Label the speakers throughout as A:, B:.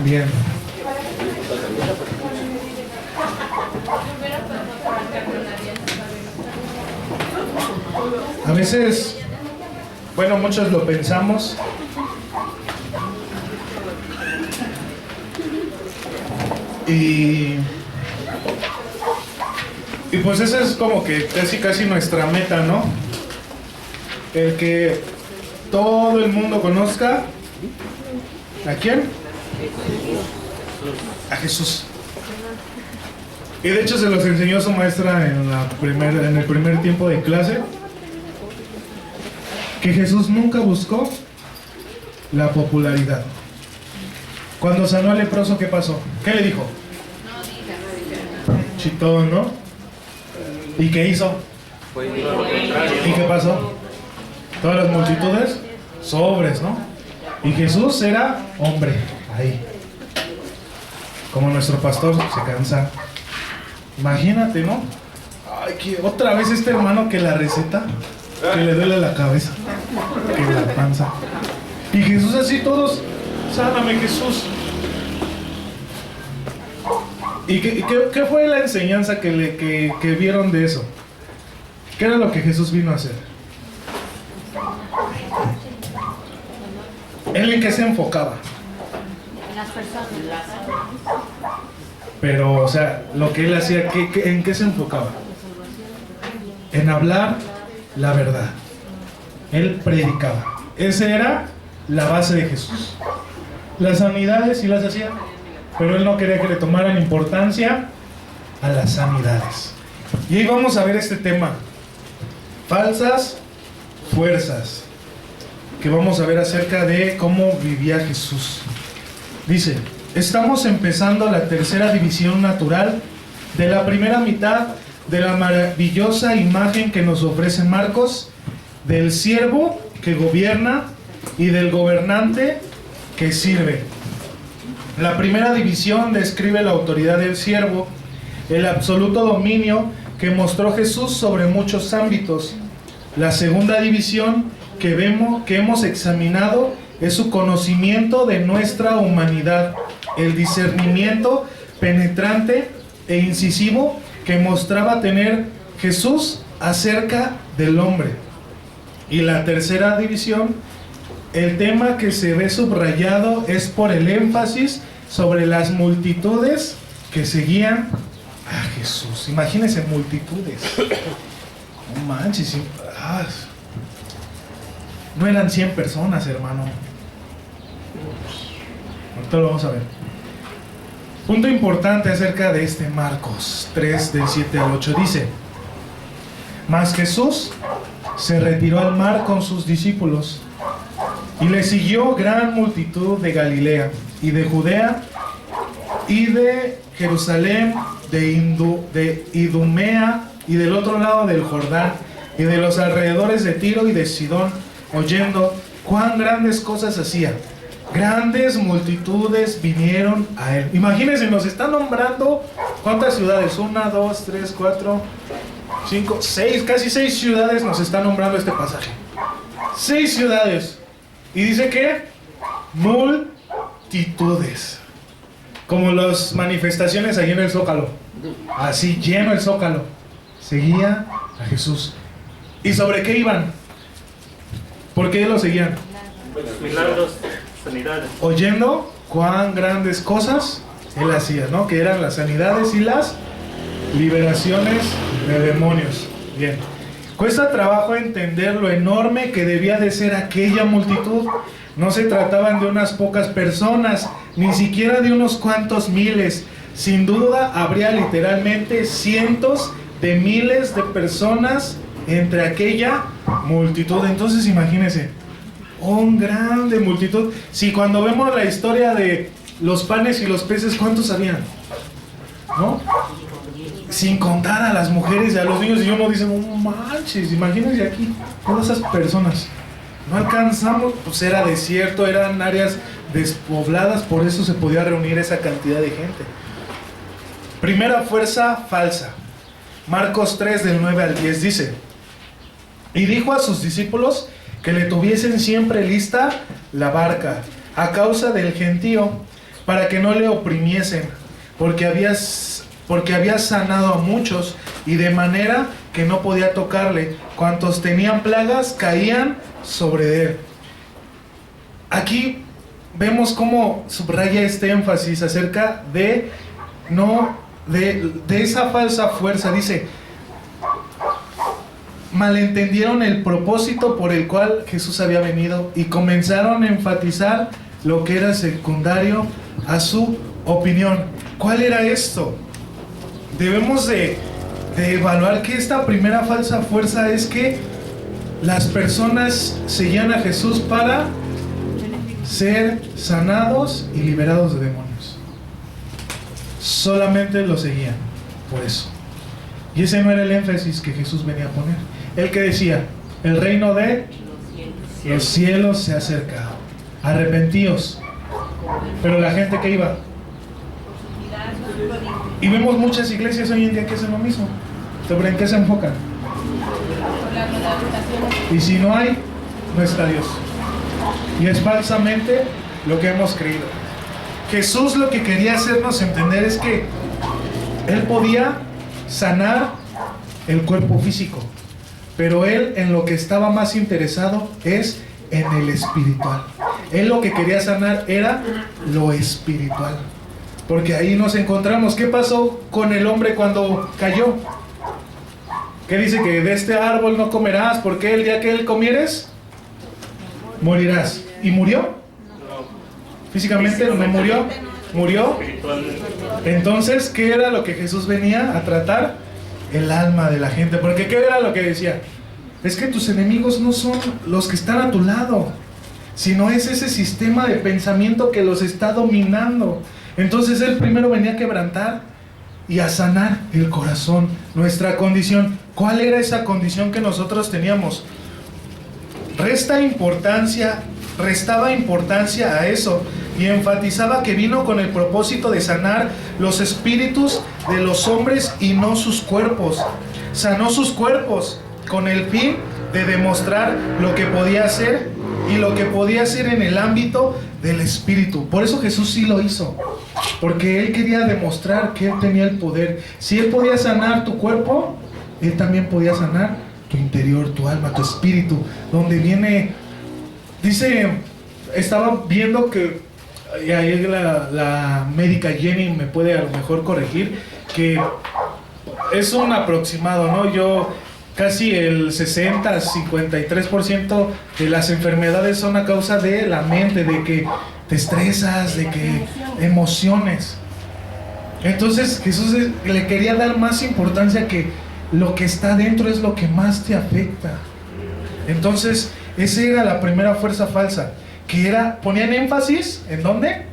A: Bien. A veces, bueno, muchos lo pensamos. Y pues esa es como que casi nuestra meta, ¿no? El que todo el mundo conozca ¿a quién? A Jesús. Y de hecho se los enseñó su maestra en el primer tiempo de clase, que Jesús nunca buscó la popularidad. Cuando sanó al leproso, ¿qué pasó? ¿Qué le dijo? Chitón, ¿no? ¿Y qué hizo? ¿Y qué pasó? Todas las multitudes, sobres, ¿no? Y Jesús era hombre, ahí. Como nuestro pastor se cansa. Imagínate, ¿no? Ay, que otra vez este hermano que la receta, que le duele la cabeza, que la panza. Y Jesús así todos, sáname Jesús. ¿Y qué fue la enseñanza que vieron de eso? ¿Qué era lo que Jesús vino a hacer? ¿Él en qué se enfocaba?
B: En las personas.
A: Pero, o sea, lo que él hacía, ¿en qué se enfocaba? En hablar la verdad. Él predicaba. Esa era la base de Jesús. Las sanidades sí las hacía, pero él no quería que le tomaran importancia a las sanidades. Y hoy vamos a ver este tema: falsas fuerzas, que vamos a ver acerca de cómo vivía Jesús. Dice: estamos empezando la tercera división natural de la primera mitad de la maravillosa imagen que nos ofrece Marcos del siervo que gobierna y del gobernante que sirve. La primera división describe la autoridad del siervo, el absoluto dominio que mostró Jesús sobre muchos ámbitos. La segunda división que hemos examinado es su conocimiento de nuestra humanidad, el discernimiento penetrante e incisivo que mostraba tener Jesús acerca del hombre. Y la tercera división, el tema que se ve subrayado es por el énfasis sobre las multitudes que seguían a Jesús. Imagínense, multitudes. No manches, no eran 100 personas, hermano. Ahorita lo vamos a ver. Punto importante acerca de este Marcos 3, del 7 al 8, dice: mas Jesús se retiró al mar con sus discípulos, y le siguió gran multitud de Galilea, y de Judea, y de Jerusalén, de Idumea, y del otro lado del Jordán, y de los alrededores de Tiro y de Sidón, oyendo cuán grandes cosas hacía. Grandes multitudes vinieron a él. Imagínense, nos están nombrando ¿cuántas ciudades? 1, 2, 3, 4, 5, 6, casi 6 ciudades nos está nombrando este pasaje. 6 ciudades. Y dice que multitudes. Como las manifestaciones ahí en el Zócalo. Así lleno el Zócalo. Seguía a Jesús. ¿Y sobre qué iban? ¿Por qué lo seguían?
C: Milagros, sanidades.
A: Oyendo cuán grandes cosas él hacía, ¿no? Que eran las sanidades y las liberaciones de demonios. Bien. Cuesta trabajo entender lo enorme que debía de ser aquella multitud. No se trataban de unas pocas personas, ni siquiera de unos cuantos miles. Sin duda habría literalmente cientos de miles de personas entre aquella multitud. Entonces imagínense, una grande multitud. Si cuando vemos la historia de los panes y los peces, ¿cuántos habían? ¿No? Sin contar a las mujeres y a los niños, y uno dice, oh manches, imagínense aquí, todas esas personas. No alcanzamos, pues era desierto, eran áreas despobladas, por eso se podía reunir esa cantidad de gente. Primera fuerza falsa. Marcos 3, del 9 al 10 dice: y dijo a sus discípulos que le tuviesen siempre lista la barca a causa del gentío, para que no le oprimiesen, porque había sanado a muchos, y de manera que no podía tocarle. Cuantos tenían plagas caían sobre él. Aquí vemos cómo subraya este énfasis acerca de esa falsa fuerza. Dice: malentendieron el propósito por el cual Jesús había venido y comenzaron a enfatizar lo que era secundario a su opinión. ¿Cuál era esto? Debemos de evaluar que esta primera falsa fuerza es que las personas seguían a Jesús para ser sanados y liberados de demonios. Solamente lo seguían por eso. Y ese no era el énfasis que Jesús venía a poner. Él que decía: el reino de los cielos se ha acercado, arrepentíos. Pero la gente que iba, y vemos muchas iglesias hoy en día que hacen lo mismo. ¿Sobre en qué se enfocan? Y si no hay, no está Dios. Y es falsamente lo que hemos creído. Jesús lo que quería hacernos entender es que Él podía sanar el cuerpo físico, pero Él en lo que estaba más interesado es en el espiritual. Él lo que quería sanar era lo espiritual, porque ahí nos encontramos. ¿Qué pasó con el hombre cuando cayó? ¿Qué dice? Que de este árbol no comerás, porque el día que él comieres morirás. ¿Y murió? Físicamente no murió, murió. Entonces, ¿qué era lo que Jesús venía a tratar? El alma de la gente. Porque ¿qué era lo que decía? Es que tus enemigos no son los que están a tu lado, sino es ese sistema de pensamiento que los está dominando. Entonces Él primero venía a quebrantar y a sanar el corazón, nuestra condición. ¿Cuál era esa condición que nosotros teníamos? Restaba importancia a eso, y enfatizaba que vino con el propósito de sanar los espíritus de los hombres y no sus cuerpos. Sanó sus cuerpos con el fin de demostrar lo que podía hacer, y lo que podía hacer en el ámbito del espíritu. Por eso Jesús sí lo hizo, porque Él quería demostrar que Él tenía el poder. Si Él podía sanar tu cuerpo, Él también podía sanar tu interior, tu alma, tu espíritu, donde viene, dice, estaba viendo que, y ahí la médica Jenny me puede a lo mejor corregir, que es un aproximado, ¿no? Casi el 53% de las enfermedades son a causa de la mente, de que te estresas, de que emociones. Entonces Jesús le quería dar más importancia, que lo que está dentro es lo que más te afecta. Entonces esa era la primera fuerza falsa, que ponían énfasis ¿en dónde?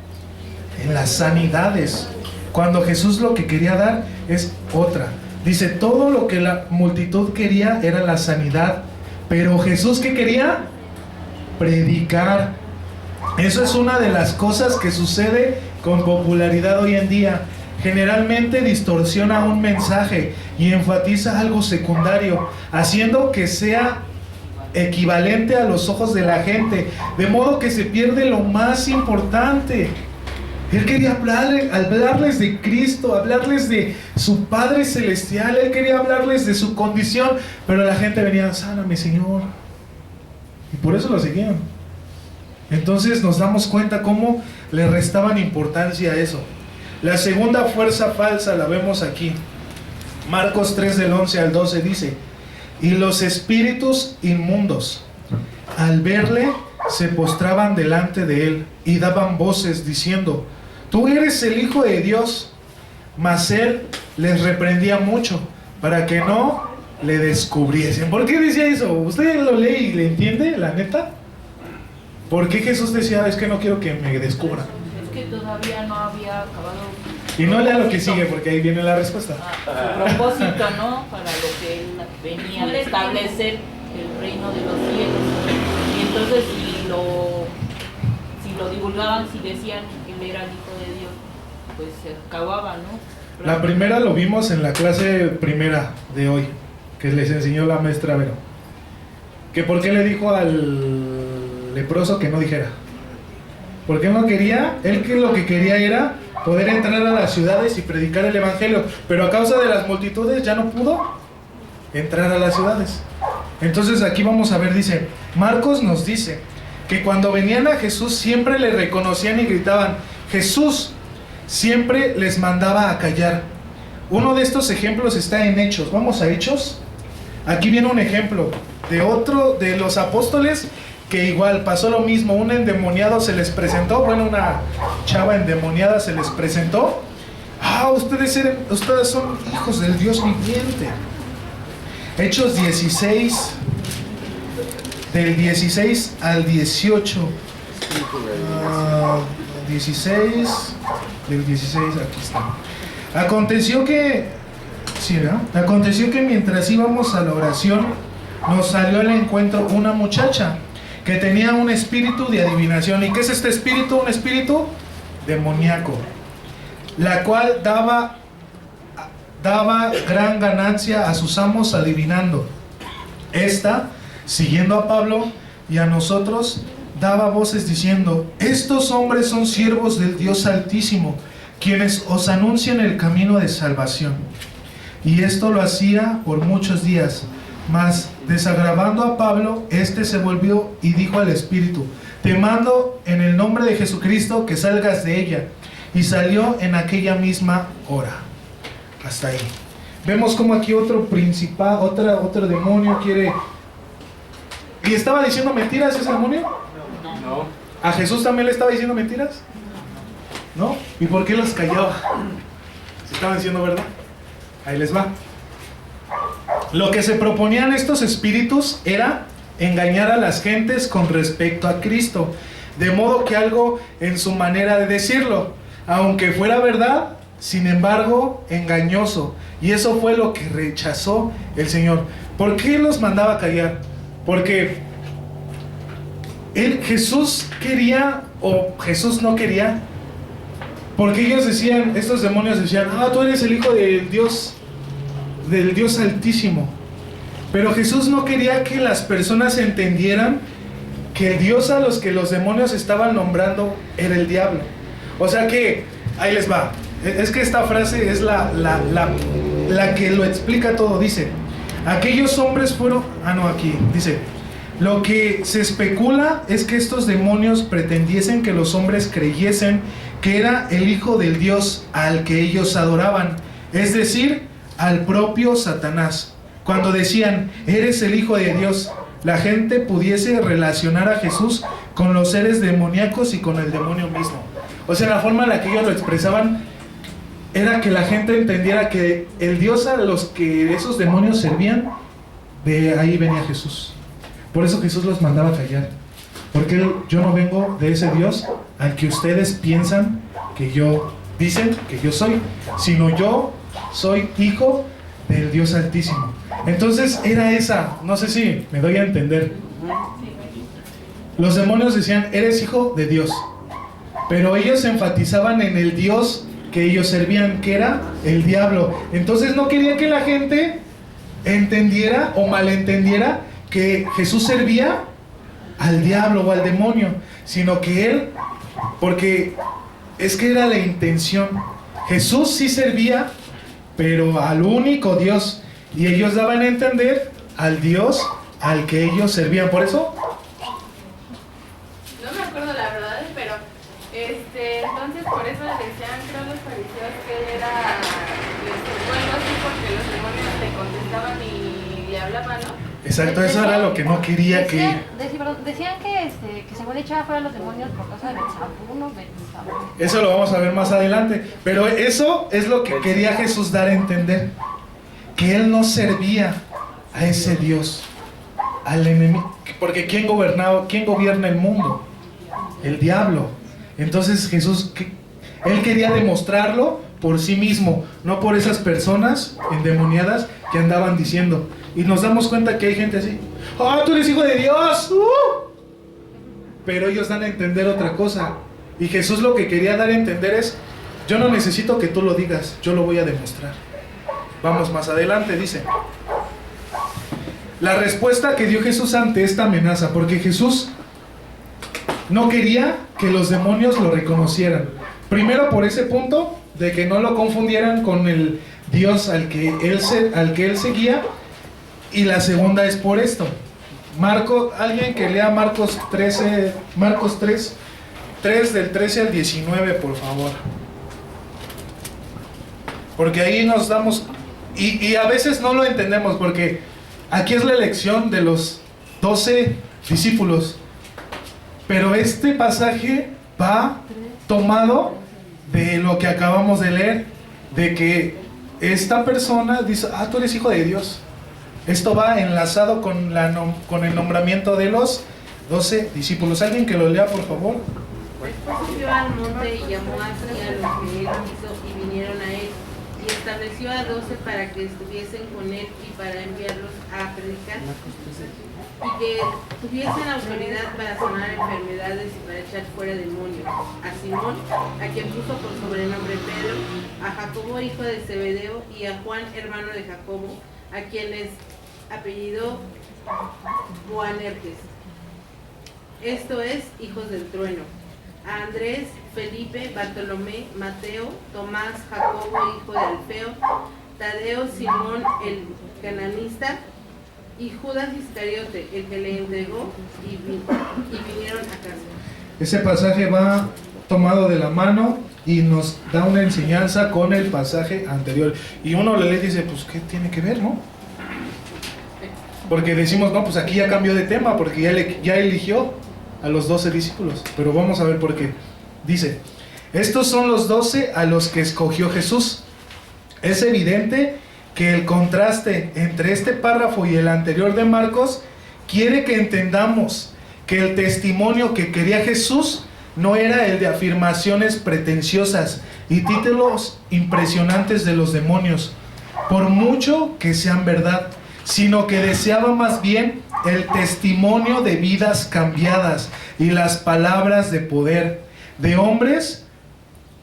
A: En las sanidades, cuando Jesús lo que quería dar es otra. Dice, todo lo que la multitud quería era la sanidad, pero Jesús, ¿qué quería? Predicar. Eso es una de las cosas que sucede con popularidad hoy en día. Generalmente distorsiona un mensaje y enfatiza algo secundario, haciendo que sea equivalente a los ojos de la gente, de modo que se pierde lo más importante. Él quería hablarles de Cristo, hablarles de su Padre Celestial. Él quería hablarles de su condición, pero la gente venía, sáname, Señor. Y por eso lo seguían. Entonces nos damos cuenta cómo le restaban importancia a eso. La segunda fuerza falsa la vemos aquí. Marcos 3 del 11 al 12 dice: y los espíritus inmundos, al verle, se postraban delante de él y daban voces diciendo: tú eres el Hijo de Dios. Mas él les reprendía mucho para que no le descubriesen. ¿Por qué decía eso? ¿Usted lo lee y le entiende, la neta? ¿Por qué Jesús decía, es que no quiero que me descubran?
B: Es que todavía no había acabado.
A: Y no lea lo que sigue, porque ahí viene la respuesta.
B: Su propósito, ¿no? Para lo que él venía a establecer, el reino de los cielos. Y entonces si lo divulgaban, si decían que él era el Hijo de Dios, pues se acababa, ¿no?
A: La primera lo vimos en la clase primera de hoy, que les enseñó la maestra Vero. Que por qué le dijo al leproso que no dijera. Porque él no quería, él que lo que quería era poder entrar a las ciudades y predicar el evangelio, pero a causa de las multitudes ya no pudo entrar a las ciudades. Entonces aquí vamos a ver, dice, Marcos nos dice que cuando venían a Jesús siempre le reconocían y gritaban, Jesús, siempre les mandaba a callar. Uno de estos ejemplos está en Hechos. Vamos a Hechos. Aquí viene un ejemplo de otro de los apóstoles que igual pasó lo mismo. Un endemoniado se les presentó, bueno, una chava endemoniada se les presentó. Ustedes son hijos del Dios viviente. Hechos 16, del 16 al 18. 16, del 16, aquí está. Aconteció que mientras íbamos a la oración, nos salió al encuentro una muchacha que tenía un espíritu de adivinación. ¿Y qué es este espíritu? Un espíritu demoníaco, la cual daba gran ganancia a sus amos adivinando. Esta, siguiendo a Pablo y a nosotros, daba voces diciendo, estos hombres son siervos del Dios Altísimo, quienes os anuncian el camino de salvación. Y esto lo hacía por muchos días. Mas, desagravando a Pablo, este se volvió y dijo al espíritu, te mando en el nombre de Jesucristo que salgas de ella. Y salió en aquella misma hora. Hasta ahí. Vemos como aquí otro demonio quiere... ¿Y estaba diciendo mentiras ese demonio?
C: No.
A: ¿A Jesús también le estaba diciendo mentiras? ¿No? ¿Y por qué los callaba? ¿Se estaban diciendo verdad? Ahí les va. Lo que se proponían estos espíritus era engañar a las gentes con respecto a Cristo, de modo que algo en su manera de decirlo, aunque fuera verdad, sin embargo, engañoso. Y eso fue lo que rechazó el Señor. ¿Por qué los mandaba a callar? Porque Jesús quería, o Jesús no quería, porque ellos decían, estos demonios decían, tú eres el Hijo del Dios Altísimo. Pero Jesús no quería que las personas entendieran que el Dios a los que los demonios estaban nombrando era el diablo. O sea que, ahí les va. Es que esta frase es la que lo explica todo. Dice, aquellos hombres fueron... aquí dice, lo que se especula es que estos demonios pretendiesen que los hombres creyesen que era el Hijo del Dios al que ellos adoraban, es decir, al propio Satanás. Cuando decían, eres el Hijo de Dios, la gente pudiese relacionar a Jesús con los seres demoníacos y con el demonio mismo. O sea, la forma en la que ellos lo expresaban era que la gente entendiera que el Dios a los que esos demonios servían, de ahí venía Jesús. Por eso Jesús los mandaba a callar. Porque yo no vengo de ese Dios al que ustedes piensan que yo, dicen que yo soy, sino yo soy hijo del Dios Altísimo. Entonces era esa, no sé si me doy a entender. Los demonios decían, eres hijo de Dios. Pero ellos enfatizaban en el Dios que ellos servían, que era el diablo. Entonces no querían que la gente entendiera o malentendiera que Jesús servía al diablo o al demonio, sino que él, porque es que era la intención. Jesús sí servía, pero al único Dios, y ellos daban a entender al Dios al que ellos servían. Por eso
D: no me acuerdo la verdad, pero entonces por eso le decían, creo, los fariseos que él era bueno, así porque los demonios le contestaban y le hablaban, ¿no?
A: exacto, eso era lo que no quería
E: decían que según echaba fuera los demonios por causa del sabuno.
A: Eso lo vamos a ver más adelante. Pero eso es lo que quería Jesús dar a entender, que él no servía a ese Dios, al enemigo. Porque ¿quién gobierna el mundo? El diablo. Entonces Jesús, él quería demostrarlo por sí mismo, no por esas personas endemoniadas que andaban diciendo. Y nos damos cuenta que hay gente así, tú eres hijo de Dios, pero ellos dan a entender otra cosa. Y Jesús lo que quería dar a entender es, yo no necesito que tú lo digas, yo lo voy a demostrar. Vamos más adelante, dice la respuesta que dio Jesús ante esta amenaza, porque Jesús no quería que los demonios lo reconocieran. Primero por ese punto de que no lo confundieran con el Dios al que él seguía, y la segunda es por esto. Alguien que lea Marcos 3, del 13 al 19, por favor. Porque ahí nos damos, y a veces no lo entendemos, porque aquí es la elección de los 12 discípulos. Pero este pasaje va tomado de lo que acabamos de leer, de que esta persona dice, tú eres hijo de Dios. Esto va enlazado con el nombramiento de los 12 discípulos. ¿Alguien que lo lea, por favor?
F: Después subió al monte y llamó así a los que él quiso y vinieron a él. Y estableció a 12 para que estuviesen con él y para enviarlos a predicar. Y que tuviesen autoridad para sanar enfermedades y para echar fuera demonios. A Simón, a quien puso por sobrenombre Pedro, a Jacobo, hijo de Zebedeo, y a Juan, hermano de Jacobo, a quienes apellidó Boanerges, esto es, hijos del trueno, a Andrés, Felipe, Bartolomé, Mateo, Tomás, Jacobo, hijo de Alfeo, Tadeo, Simón, el cananista, y Judas Iscariote, el que le entregó, y vinieron a casa.
A: Ese pasaje va tomado de la mano y nos da una enseñanza con el pasaje anterior. Y uno le lee y dice, pues, ¿qué tiene que ver, no? Porque decimos, no, pues aquí ya cambió de tema, porque ya eligió a los 12 discípulos. Pero vamos a ver por qué. Dice, estos son los 12 a los que escogió Jesús. Es evidente que el contraste entre este párrafo y el anterior de Marcos quiere que entendamos que el testimonio que quería Jesús no era el de afirmaciones pretenciosas y títulos impresionantes de los demonios, por mucho que sean verdad, sino que deseaba más bien el testimonio de vidas cambiadas y las palabras de poder de hombres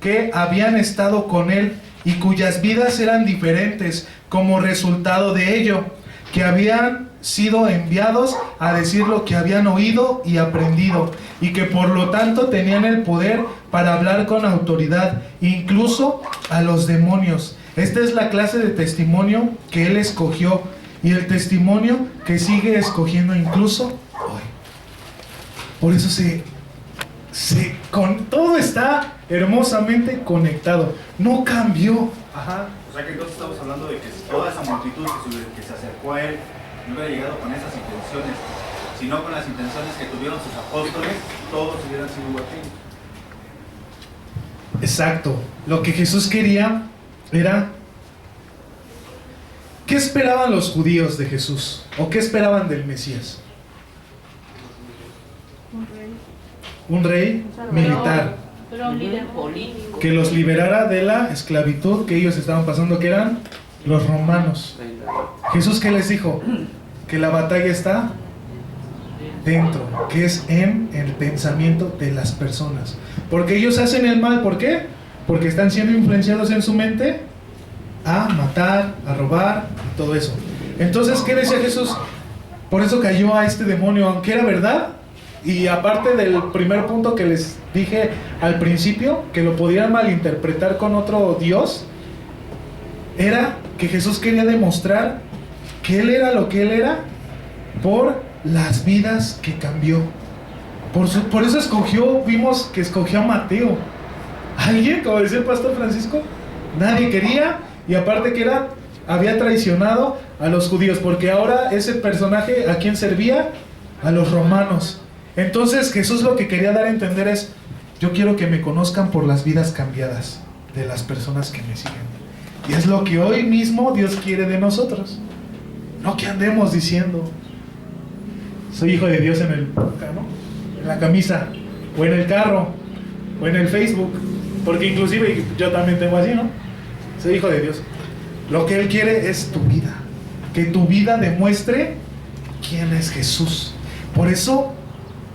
A: que habían estado con él y cuyas vidas eran diferentes como resultado de ello, que habían sido enviados a decir lo que habían oído y aprendido, y que por lo tanto tenían el poder para hablar con autoridad, incluso a los demonios. Esta es la clase de testimonio que él escogió, y el testimonio que sigue escogiendo incluso hoy. Por eso con todo está hermosamente conectado, no cambió. Ajá.
G: O sea que entonces estamos hablando de que toda esa multitud que se acercó a él no hubiera llegado con esas intenciones, sino con las intenciones que tuvieron sus apóstoles, todos hubieran sido igual que ellos.
A: Exacto. Lo que Jesús quería era... ¿Qué esperaban los judíos de Jesús? ¿O qué esperaban del Mesías? Un rey militar.
B: Pero un líder político.
A: Que los liberara de la esclavitud que ellos estaban pasando, que eran los romanos. Jesús, ¿qué les dijo? Que la batalla está dentro, que es en el pensamiento de las personas. Porque ellos hacen el mal, ¿por qué? Porque están siendo influenciados en su mente a matar, a robar y todo eso. Entonces, ¿qué decía Jesús? Por eso cayó a este demonio, aunque era verdad. Y aparte del primer punto que les dije al principio, que lo podían malinterpretar con otro Dios, era que Jesús quería demostrar que Él era lo que Él era por las vidas que cambió. Por eso vimos que escogió a Mateo. ¿Alguien? Como decía el pastor Francisco, nadie quería, y aparte que había traicionado a los judíos, porque ahora ese personaje, ¿a quién servía? A los romanos. Entonces Jesús lo que quería dar a entender es, yo quiero que me conozcan por las vidas cambiadas de las personas que me siguen. Y es lo que hoy mismo Dios quiere de nosotros. No que andemos diciendo, soy hijo de Dios en la camisa, o en el carro, o en el Facebook, porque inclusive yo también tengo así, ¿no? Soy hijo de Dios. Lo que Él quiere es tu vida, que tu vida demuestre quién es Jesús. Por eso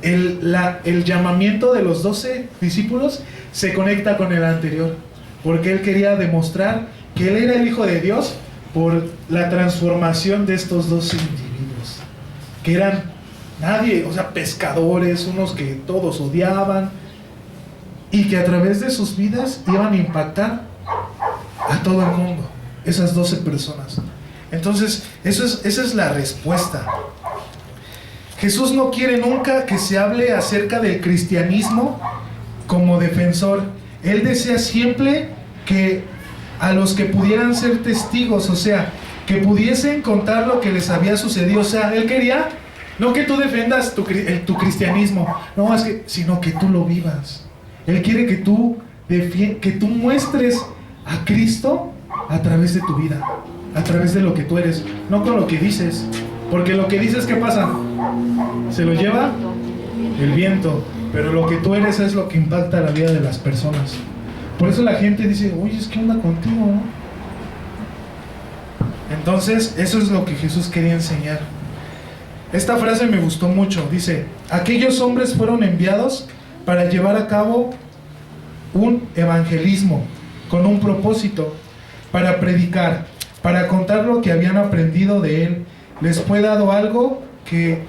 A: el llamamiento de los 12 discípulos se conecta con el anterior, porque Él quería demostrar que Él era el Hijo de Dios por la transformación de estos 12 individuos, que eran nadie, o sea, pescadores, unos que todos odiaban, y que a través de sus vidas iban a impactar a todo el mundo, esas 12 personas. Entonces, esa es la respuesta. Jesús no quiere nunca que se hable acerca del cristianismo como defensor. Él desea siempre que a los que pudieran ser testigos, o sea, que pudiesen contar lo que les había sucedido. O sea, Él quería no que tú defendas tu cristianismo, no, sino que tú lo vivas. Él quiere que tú muestres a Cristo a través de tu vida, a través de lo que tú eres, no con lo que dices. Porque lo que dices, ¿qué pasa? Se lo lleva el viento, pero lo que tú eres es lo que impacta la vida de las personas. Por eso la gente dice, oye, ¿qué onda contigo, no? Entonces, eso es lo que Jesús quería enseñar. Esta frase me gustó mucho. Dice, aquellos hombres fueron enviados para llevar a cabo un evangelismo con un propósito, para predicar, para contar lo que habían aprendido de Él. Les fue dado algo que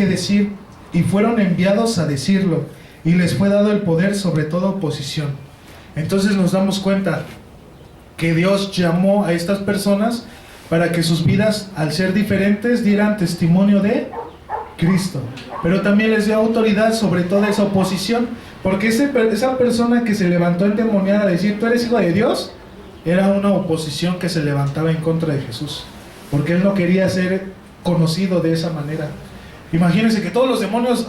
A: decir, y fueron enviados a decirlo, y les fue dado el poder sobre toda oposición. Entonces nos damos cuenta que Dios llamó a estas personas para que sus vidas, al ser diferentes, dieran testimonio de Cristo, pero también les dio autoridad sobre toda esa oposición, porque esa persona que se levantó endemoniada a decir, tú eres hijo de Dios, era una oposición que se levantaba en contra de Jesús, porque Él no quería ser conocido de esa manera. Imagínense que todos los demonios,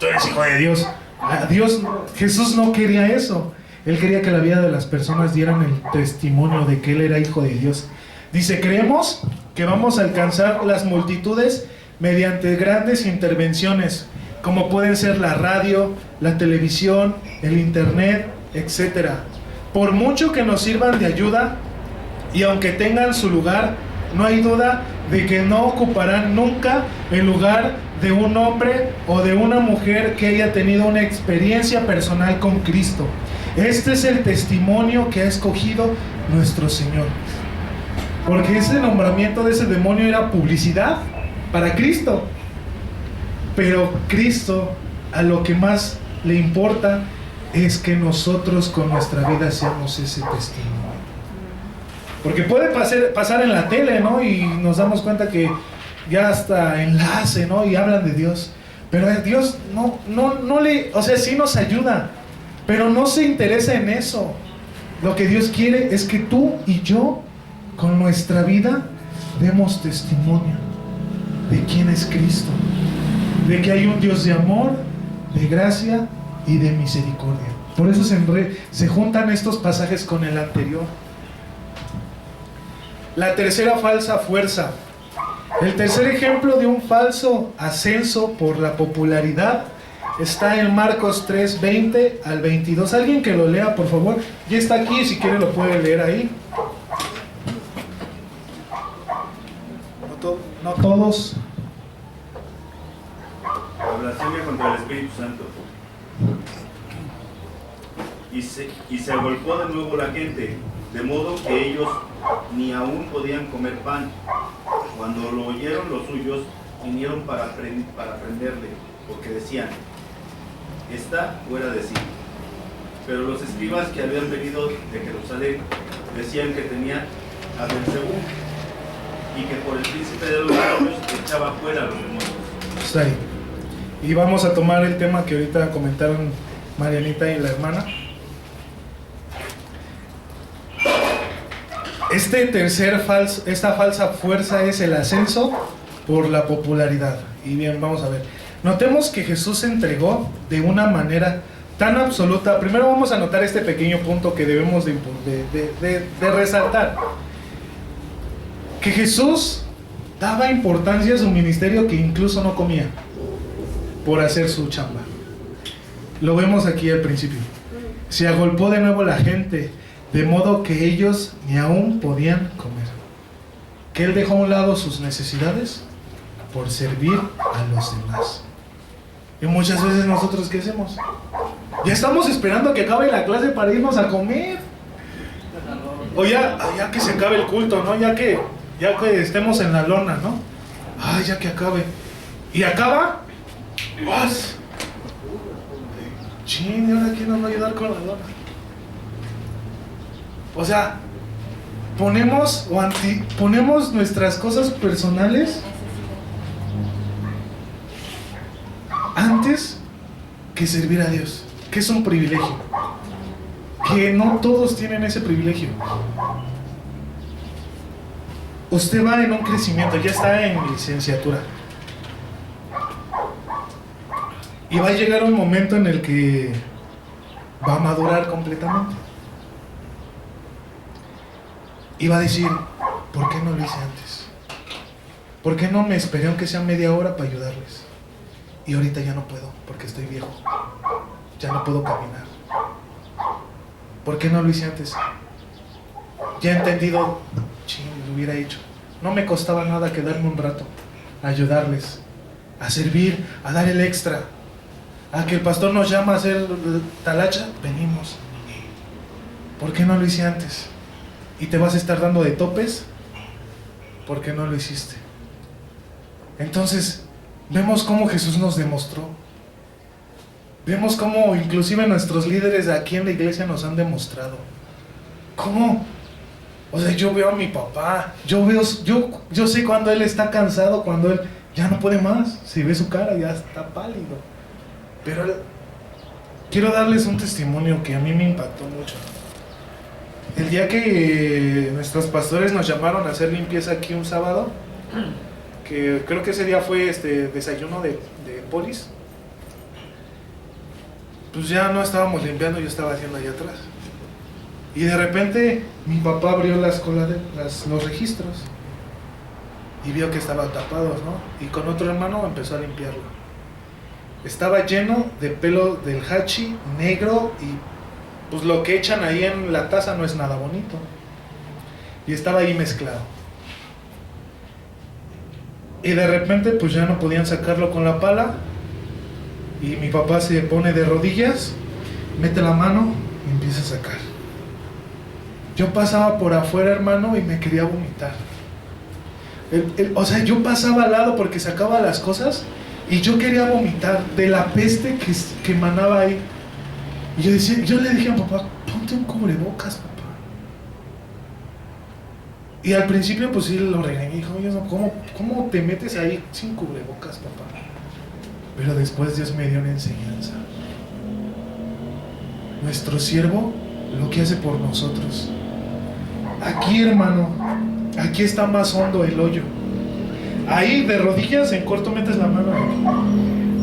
A: tú eres hijo de Dios. Jesús no quería eso. Él quería que la vida de las personas dieran el testimonio de que Él era hijo de Dios. Dice, creemos que vamos a alcanzar las multitudes mediante grandes intervenciones, como pueden ser la radio, la televisión, el internet, etc. Por mucho que nos sirvan de ayuda, y aunque tengan su lugar, no hay duda de que no ocuparán nunca el lugar de un hombre o de una mujer que haya tenido una experiencia personal con Cristo. Este es el testimonio que ha escogido nuestro Señor. Porque ese nombramiento de ese demonio era publicidad para Cristo. Pero Cristo, a lo que más le importa es que nosotros con nuestra vida seamos ese testimonio. Porque puede pasar en la tele, ¿no? Y nos damos cuenta que ya hasta enlace, ¿no? Y hablan de Dios. Pero Dios no le, o sea, sí nos ayuda, pero no se interesa en eso. Lo que Dios quiere es que tú y yo, con nuestra vida, demos testimonio de quién es Cristo, de que hay un Dios de amor, de gracia y de misericordia. Por eso se juntan estos pasajes con el anterior. La tercera falsa fuerza. El tercer ejemplo de un falso ascenso por la popularidad está en Marcos 3, 20 al 22. Alguien que lo lea, por favor. Ya está aquí, si quiere lo puede leer ahí. No todos.
G: La blasfemia contra el Espíritu Santo. Y se agolpó de nuevo la gente, de modo que ellos ni aún podían comer pan. Cuando lo oyeron los suyos, vinieron para prenderle, porque decían, está fuera de sí. Pero los escribas que habían venido de Jerusalén decían que tenía a Beelzebú, y que por el príncipe de los demonios echaba fuera a los demonios.
A: Está ahí. Y vamos a tomar el tema que ahorita comentaron Marianita y la hermana. Esta falsa fuerza es el ascenso por la popularidad. Y bien, vamos a ver. Notemos que Jesús se entregó de una manera tan absoluta. Primero vamos a notar este pequeño punto que debemos de resaltar. Que Jesús daba importancia a su ministerio, que incluso no comía por hacer su chamba. Lo vemos aquí al principio. Se agolpó de nuevo la gente, de modo que ellos ni aún podían comer. Que Él dejó a un lado sus necesidades por servir a los demás. Y muchas veces nosotros, ¿qué hacemos? Ya estamos esperando a que acabe la clase para irnos a comer. O ya que se acabe el culto, ¿no? Ya que estemos en la lona, ¿no? Ay, ya que acabe. Y acaba. ¡Vas! Chin, ¿y ahora quién nos va a ayudar con la lona? O sea, ponemos nuestras cosas personales antes que servir a Dios, que es un privilegio, que no todos tienen ese privilegio. Usted va en un crecimiento, ya está en licenciatura, y va a llegar un momento en el que va a madurar completamente. Y va a decir, ¿por qué no lo hice antes? ¿Por qué no me esperé aunque sea media hora para ayudarles? Y ahorita ya no puedo, porque estoy viejo. Ya no puedo caminar. ¿Por qué no lo hice antes? Ya he entendido, ching, lo hubiera hecho. No me costaba nada quedarme un rato, a ayudarles, a servir, a dar el extra. A que el pastor nos llama a hacer talacha, venimos. ¿Por qué no lo hice antes? ¿Y te vas a estar dando de topes? ¿Por qué no lo hiciste? Entonces, vemos cómo Jesús nos demostró. Vemos cómo inclusive nuestros líderes aquí en la iglesia nos han demostrado. ¿Cómo? O sea, yo veo a mi papá, yo sé cuando él está cansado, cuando él ya no puede más. Si ve su cara, ya está pálido. Pero quiero darles un testimonio que a mí me impactó mucho. El día que nuestros pastores nos llamaron a hacer limpieza aquí un sábado, que creo que ese día fue desayuno de polis, pues ya no estábamos limpiando, yo estaba haciendo allá atrás. Y de repente mi papá abrió los registros y vio que estaban tapados, ¿no? Y con otro hermano empezó a limpiarlo. Estaba lleno de pelo del hachi, negro, y pues lo que echan ahí en la taza no es nada bonito. Y estaba ahí mezclado. Y de repente pues ya no podían sacarlo con la pala. Y mi papá se pone de rodillas, mete la mano y empieza a sacar. Yo pasaba por afuera, hermano, y me quería vomitar. O sea, yo pasaba al lado porque sacaba las cosas y yo quería vomitar de la peste que emanaba ahí. Y yo le dije a papá, ponte un cubrebocas, papá. Y al principio pues sí lo regañé, dijo, oye, ¿cómo te metes ahí sin cubrebocas, papá? Pero después Dios me dio una enseñanza. Nuestro siervo lo que hace por nosotros. Aquí, hermano, aquí está más hondo el hoyo. Ahí de rodillas en corto metes la mano.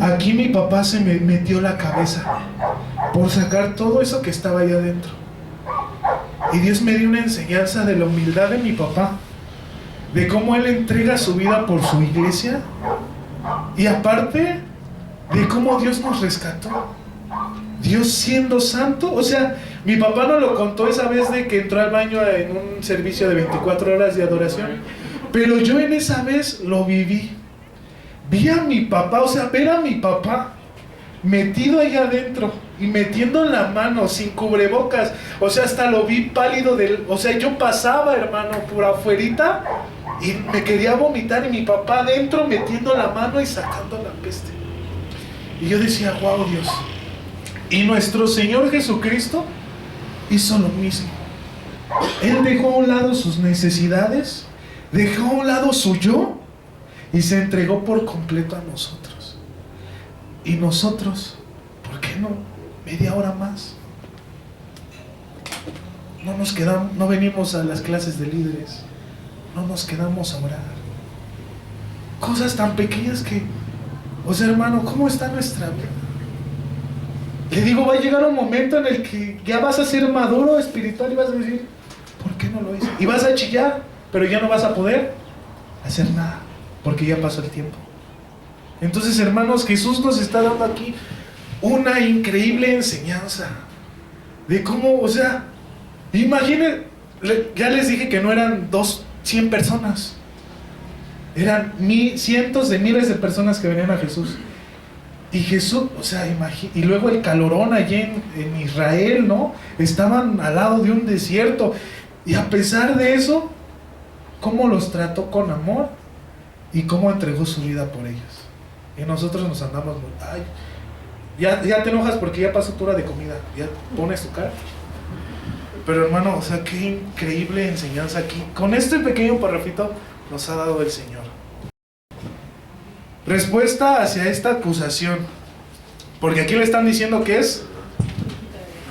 A: Aquí mi papá se me metió la cabeza por sacar todo eso que estaba ahí adentro. Y Dios me dio una enseñanza de la humildad de mi papá, de cómo él entrega su vida por su iglesia, y aparte de cómo Dios nos rescató. Dios siendo santo, o sea, mi papá nos lo contó esa vez de que entró al baño en un servicio de 24 horas de adoración, pero yo en esa vez lo viví. Vi a mi papá, o sea, ver a mi papá metido ahí adentro y metiendo la mano sin cubrebocas, o sea, hasta lo vi pálido o sea, yo pasaba, hermano, por afuerita y me quería vomitar, y mi papá adentro metiendo la mano y sacando la peste. Y yo decía, wow, Dios. Y nuestro Señor Jesucristo hizo lo mismo. Él dejó a un lado sus necesidades, dejó a un lado su yo y se entregó por completo a nosotros. Y nosotros, ¿por qué no? Media hora más. No nos quedamos, no venimos a las clases de líderes, no nos quedamos a orar. Cosas tan pequeñas que, o sea, hermano, ¿cómo está nuestra vida? Le digo, va a llegar un momento en el que ya vas a ser maduro espiritual y vas a decir, ¿por qué no lo hice? Y vas a chillar, pero ya no vas a poder hacer nada, porque ya pasó el tiempo. Entonces, hermanos, Jesús nos está dando aquí una increíble enseñanza de cómo, o sea, imaginen, ya les dije que no eran 100 personas, eran cientos de miles de personas que venían a Jesús. Y Jesús, o sea, y luego el calorón allí en Israel, ¿no? Estaban al lado de un desierto. Y a pesar de eso, ¿cómo los trató con amor? Y cómo entregó su vida por ellos. Y nosotros nos andamos, ay, ya te enojas porque ya pasó tu hora de comida, ya pones tu cara. Pero hermano, o sea, qué increíble enseñanza aquí. Con este pequeño parrafito nos ha dado el Señor. Respuesta hacia esta acusación. Porque aquí le están diciendo que es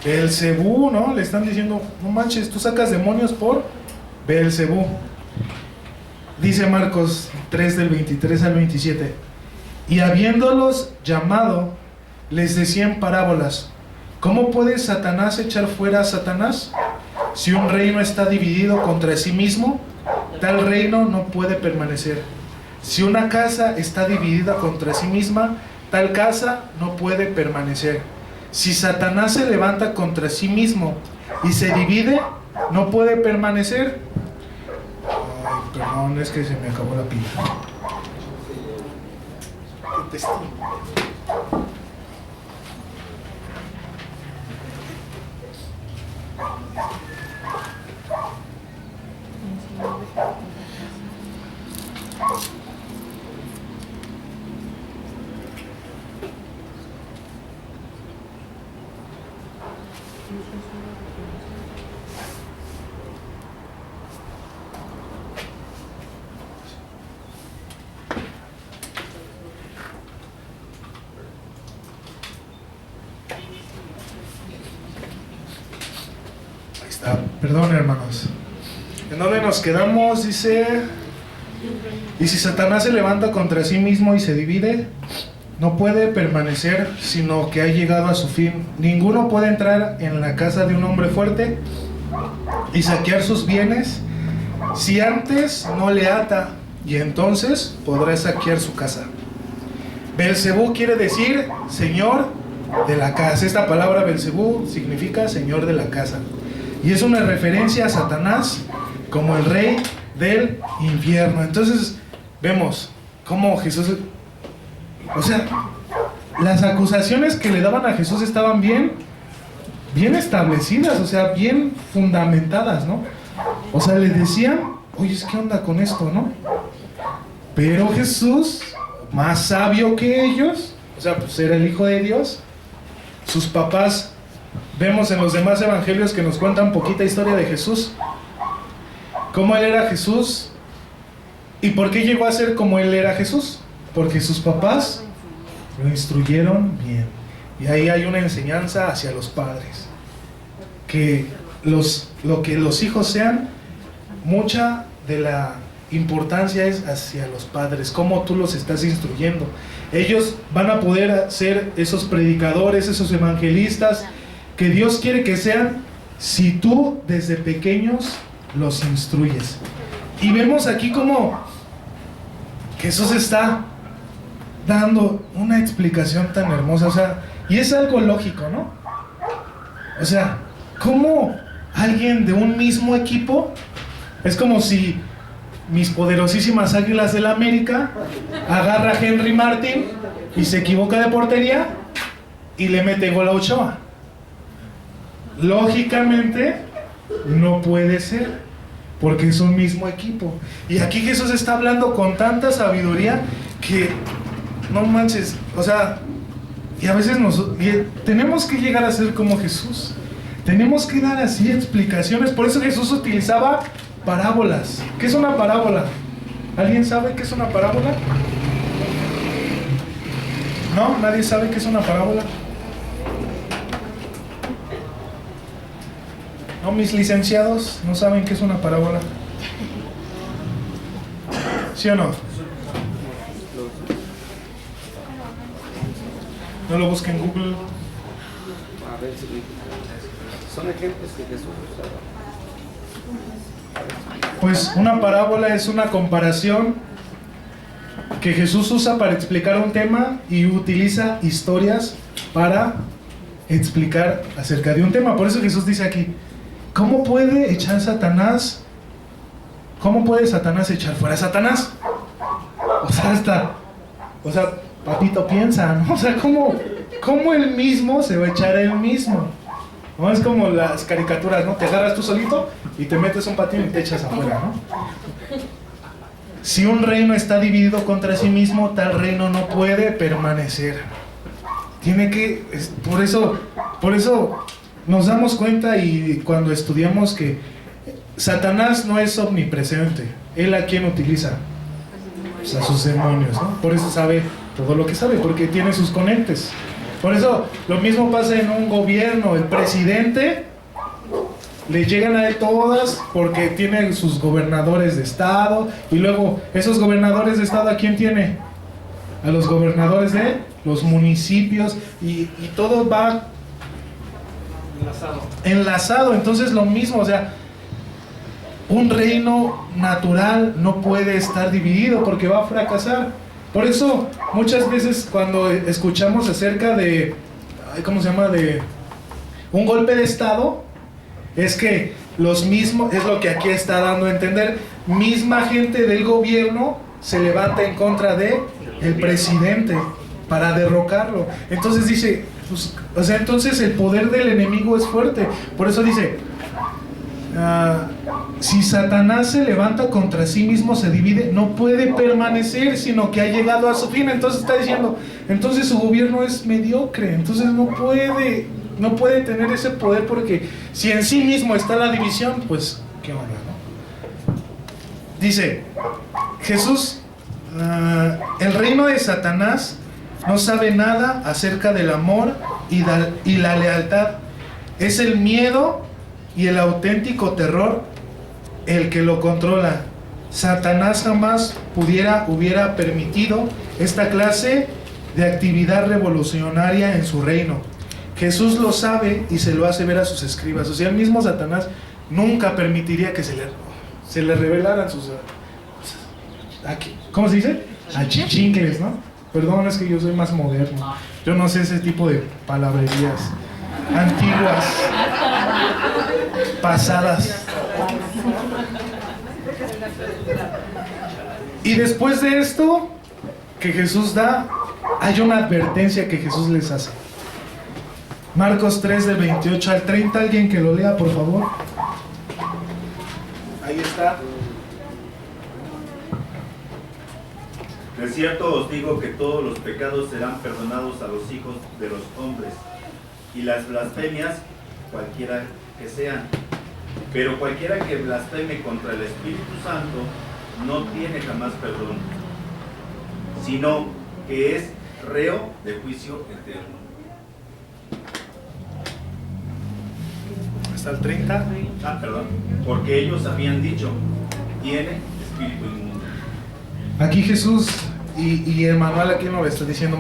A: Beelzebú, ¿no? Le están diciendo, no manches, tú sacas demonios por Beelzebú. Dice Marcos 3 del 23 al 27. Y habiéndolos llamado, les decía en parábolas: ¿cómo puede Satanás echar fuera a Satanás? Si un reino está dividido contra sí mismo, tal reino no puede permanecer. Si una casa está dividida contra sí misma, tal casa no puede permanecer. Si Satanás se levanta contra sí mismo y se divide, no puede permanecer. Ay, perdón, es que se me acabó la pila. Qué testigo. Ahí está. Perdón, hermanos. ¿En dónde nos quedamos? Dice: y si Satanás se levanta contra sí mismo y se divide, no puede permanecer, sino que ha llegado a su fin. Ninguno puede entrar en la casa de un hombre fuerte y saquear sus bienes si antes no le ata, y entonces podrá saquear su casa. Beelzebú quiere decir señor de la casa. Esta palabra Beelzebú significa señor de la casa, y es una referencia a Satanás como el rey del infierno. Entonces vemos cómo Jesús, o sea, las acusaciones que le daban a Jesús estaban bien establecidas, o sea, bien fundamentadas, ¿no? O sea, le decían, oye, ¿qué onda con esto, no? Pero Jesús, más sabio que ellos, o sea, pues era el Hijo de Dios. Sus papás, vemos en los demás evangelios que nos cuentan poquita historia de Jesús, cómo él era Jesús y por qué llegó a ser como él era Jesús. Porque sus papás lo instruyeron bien. Y ahí hay una enseñanza hacia los padres, que lo que los hijos sean, mucha de la importancia es hacia los padres, cómo tú los estás instruyendo. Ellos van a poder ser esos predicadores, esos evangelistas que Dios quiere que sean, si tú desde pequeños los instruyes. Y vemos aquí cómo Jesús está dando una explicación tan hermosa, o sea, y es algo lógico, ¿no? O sea, ¿cómo alguien de un mismo equipo? Es como si mis poderosísimas Águilas del América agarra a Henry Martin y se equivoca de portería y le mete gol a Ochoa. Lógicamente no puede ser, porque es un mismo equipo. Y aquí Jesús está hablando con tanta sabiduría que no manches, o sea, y a veces tenemos que llegar a ser como Jesús. Tenemos que dar así explicaciones. Por eso Jesús utilizaba parábolas. ¿Qué es una parábola? ¿Alguien sabe qué es una parábola? ¿No? ¿Nadie sabe qué es una parábola? ¿No? Mis licenciados no saben qué es una parábola. ¿Sí o no? No lo busquen en Google.
H: A ver si son ejemplos que Jesús usaba.
A: Pues una parábola es una comparación que Jesús usa para explicar un tema y utiliza historias para explicar acerca de un tema. Por eso Jesús dice aquí: ¿cómo puede echar Satanás? ¿Cómo puede Satanás echar fuera a Satanás? O sea, papito, piensa, ¿no? O sea, ¿cómo él mismo se va a echar a él mismo? No es como las caricaturas, ¿no? Te agarras tú solito y te metes un patín y te echas afuera, ¿no? Si un reino está dividido contra sí mismo, tal reino no puede permanecer. Tiene que, por eso nos damos cuenta, y cuando estudiamos, que Satanás no es omnipresente. ¿Él a quién utiliza? Pues a sus demonios, ¿no? Por eso sabe todo lo que sabe, porque tiene sus conectes. Por eso lo mismo pasa en un gobierno. El presidente, le llegan a él todas porque tiene sus gobernadores de estado, y luego esos gobernadores de estado, ¿a quién tiene? A los gobernadores de los municipios, y todo va enlazado. Entonces lo mismo, o sea, un reino natural no puede estar dividido porque va a fracasar. Por eso muchas veces cuando escuchamos acerca de, ¿cómo se llama?, de un golpe de estado, es que los mismos, es lo que aquí está dando a entender, misma gente del gobierno se levanta en contra de el presidente para derrocarlo. Entonces dice, pues, o sea, entonces el poder del enemigo es fuerte. Por eso dice, si Satanás se levanta contra sí mismo, se divide, no puede permanecer, sino que ha llegado a su fin. Entonces está diciendo, entonces su gobierno es mediocre, entonces no puede tener ese poder, porque si en sí mismo está la división, pues qué onda, ¿no? Dice Jesús, el reino de Satanás no sabe nada acerca del amor y la lealtad. Es el miedo y el auténtico terror el que lo controla. Satanás jamás hubiera permitido esta clase de actividad revolucionaria en su reino. Jesús lo sabe y se lo hace ver a sus escribas. O sea, el mismo Satanás nunca permitiría que se le revelaran sus... ¿Cómo se dice? Achichincles, ¿no? Perdón, es que yo soy más moderno. Yo no sé ese tipo de palabrerías antiguas, pasadas. Y después de esto que Jesús da, hay una advertencia que Jesús les hace. Marcos 3, del 28 al 30, alguien que lo lea, por favor. Ahí está.
G: De cierto os digo que todos los pecados serán perdonados a los hijos de los hombres, y las blasfemias, cualquiera que sean. Pero cualquiera que blasfeme contra el Espíritu Santo no tiene jamás perdón, sino que es reo de juicio eterno.
A: Hasta el 30.
G: Perdón. Porque ellos habían dicho, tiene espíritu inmundo.
A: Aquí Jesús y Emmanuel aquí nos lo está diciendo,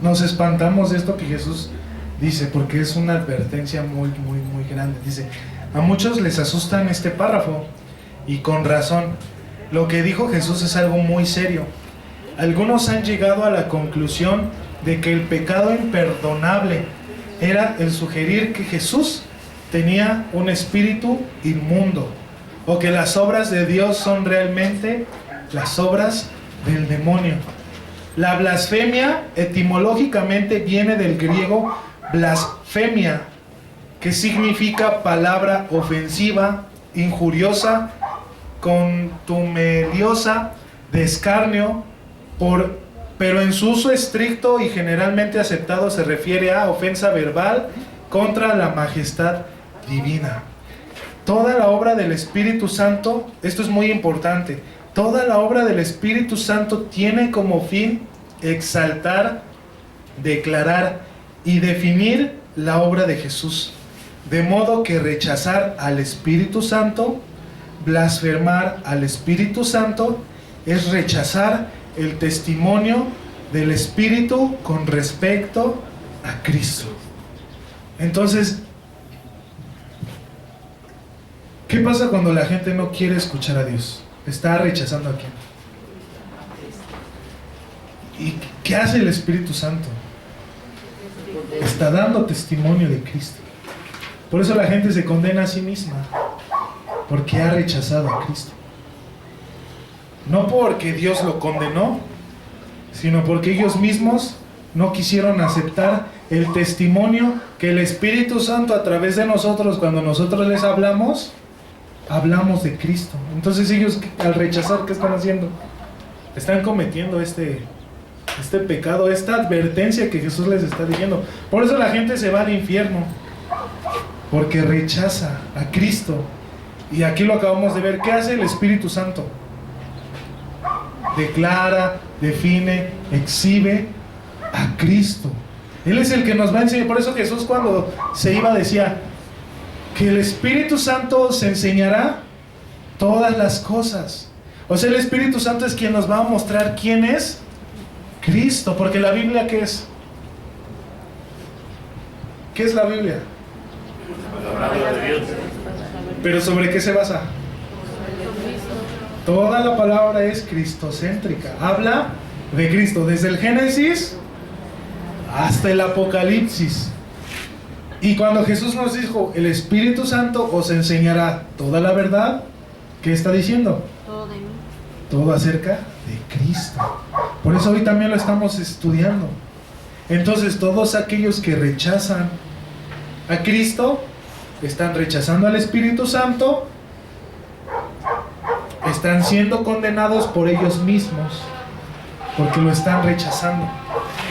A: nos espantamos de esto que Jesús dice, porque es una advertencia muy grande. Dice, a muchos les asustan este párrafo, y con razón. Lo que dijo Jesús es algo muy serio. Algunos han llegado a la conclusión de que el pecado imperdonable era el sugerir que Jesús tenía un espíritu inmundo, o que las obras de Dios son realmente las obras del demonio. La blasfemia etimológicamente viene del griego blasfemia, que significa palabra ofensiva, injuriosa, contumeliosa, de escarnio, pero en su uso estricto y generalmente aceptado se refiere a ofensa verbal contra la majestad divina. Toda la obra del Espíritu Santo, esto es muy importante, toda la obra del Espíritu Santo tiene como fin exaltar, declarar y definir la obra de Jesús. De modo que rechazar al Espíritu Santo, blasfemar al Espíritu Santo, es rechazar el testimonio del Espíritu con respecto a Cristo. Entonces, ¿qué pasa cuando la gente no quiere escuchar a Dios? Está rechazando a quién. ¿Y qué hace el Espíritu Santo? Está dando testimonio de Cristo. Por eso la gente se condena a sí misma, porque ha rechazado a Cristo. No porque Dios lo condenó, sino porque ellos mismos no quisieron aceptar el testimonio que el Espíritu Santo a través de nosotros, cuando nosotros les hablamos de Cristo. Entonces ellos, al rechazar, ¿qué están haciendo? están cometiendo este pecado, esta advertencia que Jesús les está diciendo. Por eso la gente se va al infierno, porque rechaza a Cristo. Y aquí lo acabamos de ver. ¿Qué hace el Espíritu Santo? Declara, define, exhibe a Cristo. Él es el que nos va a enseñar. Por eso Jesús, cuando se iba, decía que el Espíritu Santo os enseñará todas las cosas. O sea, el Espíritu Santo es quien nos va a mostrar quién es Cristo. Porque la Biblia, ¿qué es? ¿Qué es la Biblia?
C: La palabra de Dios.
A: ¿Pero sobre qué se basa? Toda la palabra es cristocéntrica. Habla de Cristo, desde el Génesis hasta el Apocalipsis. Y cuando Jesús nos dijo, el Espíritu Santo os enseñará toda la verdad, ¿qué está diciendo?
E: Todo de mí.
A: Todo acerca de Cristo. Por eso hoy también lo estamos estudiando. Entonces, todos aquellos que rechazan a Cristo están rechazando al Espíritu Santo, están siendo condenados por ellos mismos, porque lo están rechazando.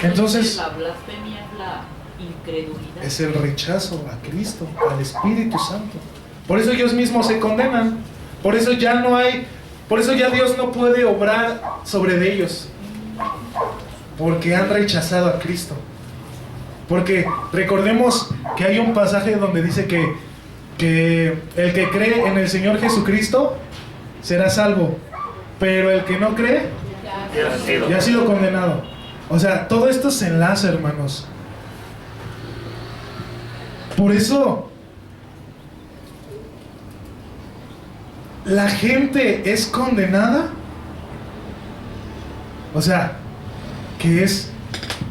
A: Entonces,
B: la blasfemia es la incredulidad.
A: es el rechazo a Cristo, al Espíritu Santo. Por eso ellos mismos se condenan. Por eso ya Dios no puede obrar sobre de ellos, porque han rechazado a Cristo. Porque recordemos que hay un pasaje donde dice que el que cree en el Señor Jesucristo será salvo, pero el que no cree ya ha sido condenado. O sea, todo esto se enlaza, hermanos. Por eso la gente es condenada. O sea, que es,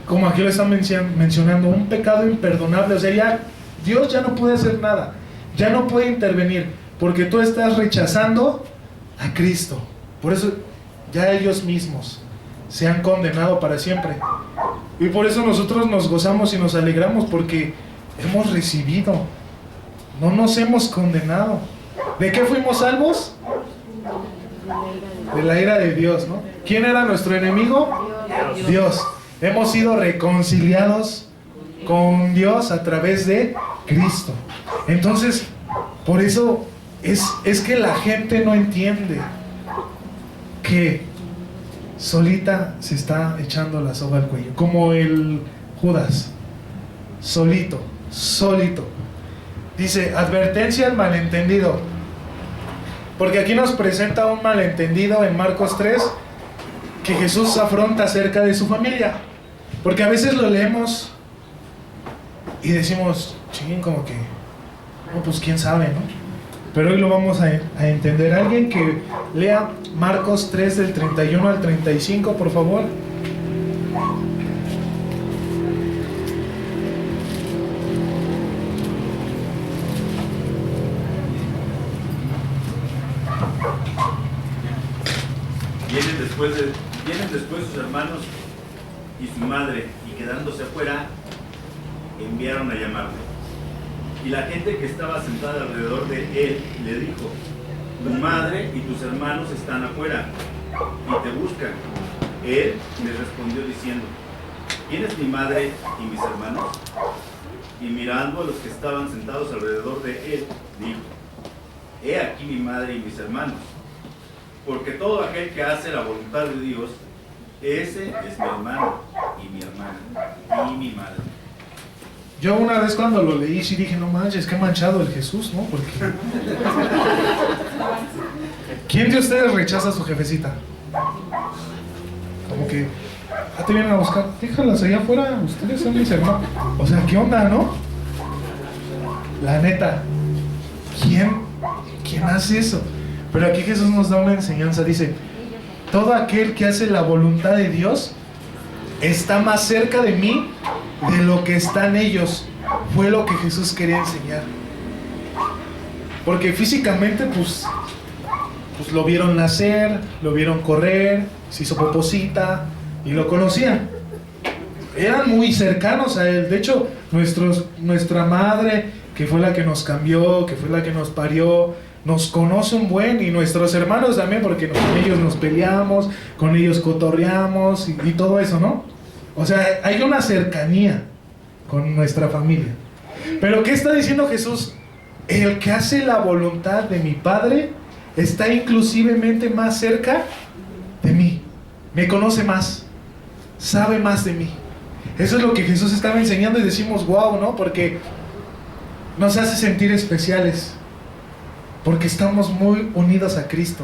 A: como aquí lo están mencionando, un pecado imperdonable. O sea, ya Dios ya no puede hacer nada, ya no puede intervenir, porque tú estás rechazando a Cristo. Por eso ya ellos mismos se han condenado para siempre. Y por eso nosotros nos gozamos y nos alegramos, porque hemos recibido, no nos hemos condenado. ¿De qué fuimos salvos? De la ira de Dios, ¿no? ¿Quién era nuestro enemigo? Dios. Hemos sido reconciliados con Dios a través de Cristo. Entonces, por eso es que la gente no entiende que solita se está echando la soga al cuello, como el Judas, solito. Dice, advertencia al malentendido, porque aquí nos presenta un malentendido en Marcos 3, que Jesús afronta acerca de su familia. Porque a veces lo leemos y decimos, ching, como que, no, pues quién sabe, ¿no? Pero hoy lo vamos a entender. Alguien que lea Marcos 3 del 31 al 35, por favor.
G: Vienen después sus hermanos y su madre, y quedándose afuera, enviaron a llamarle. Y la gente que estaba sentada alrededor de él le dijo, tu madre y tus hermanos están afuera y te buscan. Él les respondió diciendo, ¿quién es mi madre y mis hermanos? Y mirando a los que estaban sentados alrededor de él, dijo, he aquí mi madre y mis hermanos. Porque todo aquel que hace la voluntad de Dios, ese es mi hermano y mi hermana y mi madre.
A: Yo una vez cuando lo leí sí dije, no manches, qué manchado el Jesús, ¿no? Porque ¿quién de ustedes rechaza a su jefecita? Como que, te vienen a buscar, déjalas allá afuera, ustedes son mis hermanos. O sea, ¿qué onda, no? La neta, ¿quién hace eso? Pero aquí Jesús nos da una enseñanza, dice, todo aquel que hace la voluntad de Dios está más cerca de mí de lo que están ellos. Fue lo que Jesús quería enseñar. Porque físicamente pues lo vieron nacer, lo vieron correr, se hizo poposita y lo conocían. Eran muy cercanos a él. De hecho, nuestra madre, que fue la que nos cambió, que fue la que nos parió, nos conoce un buen, y nuestros hermanos también, porque con ellos nos peleamos, con ellos cotorreamos y todo eso, ¿no? O sea, hay una cercanía con nuestra familia. Pero ¿qué está diciendo Jesús? El que hace la voluntad de mi Padre está inclusivemente más cerca de mí. Me conoce más, sabe más de mí. Eso es lo que Jesús estaba enseñando y decimos, wow, ¿no? Porque nos hace sentir especiales. Porque estamos muy unidos a Cristo.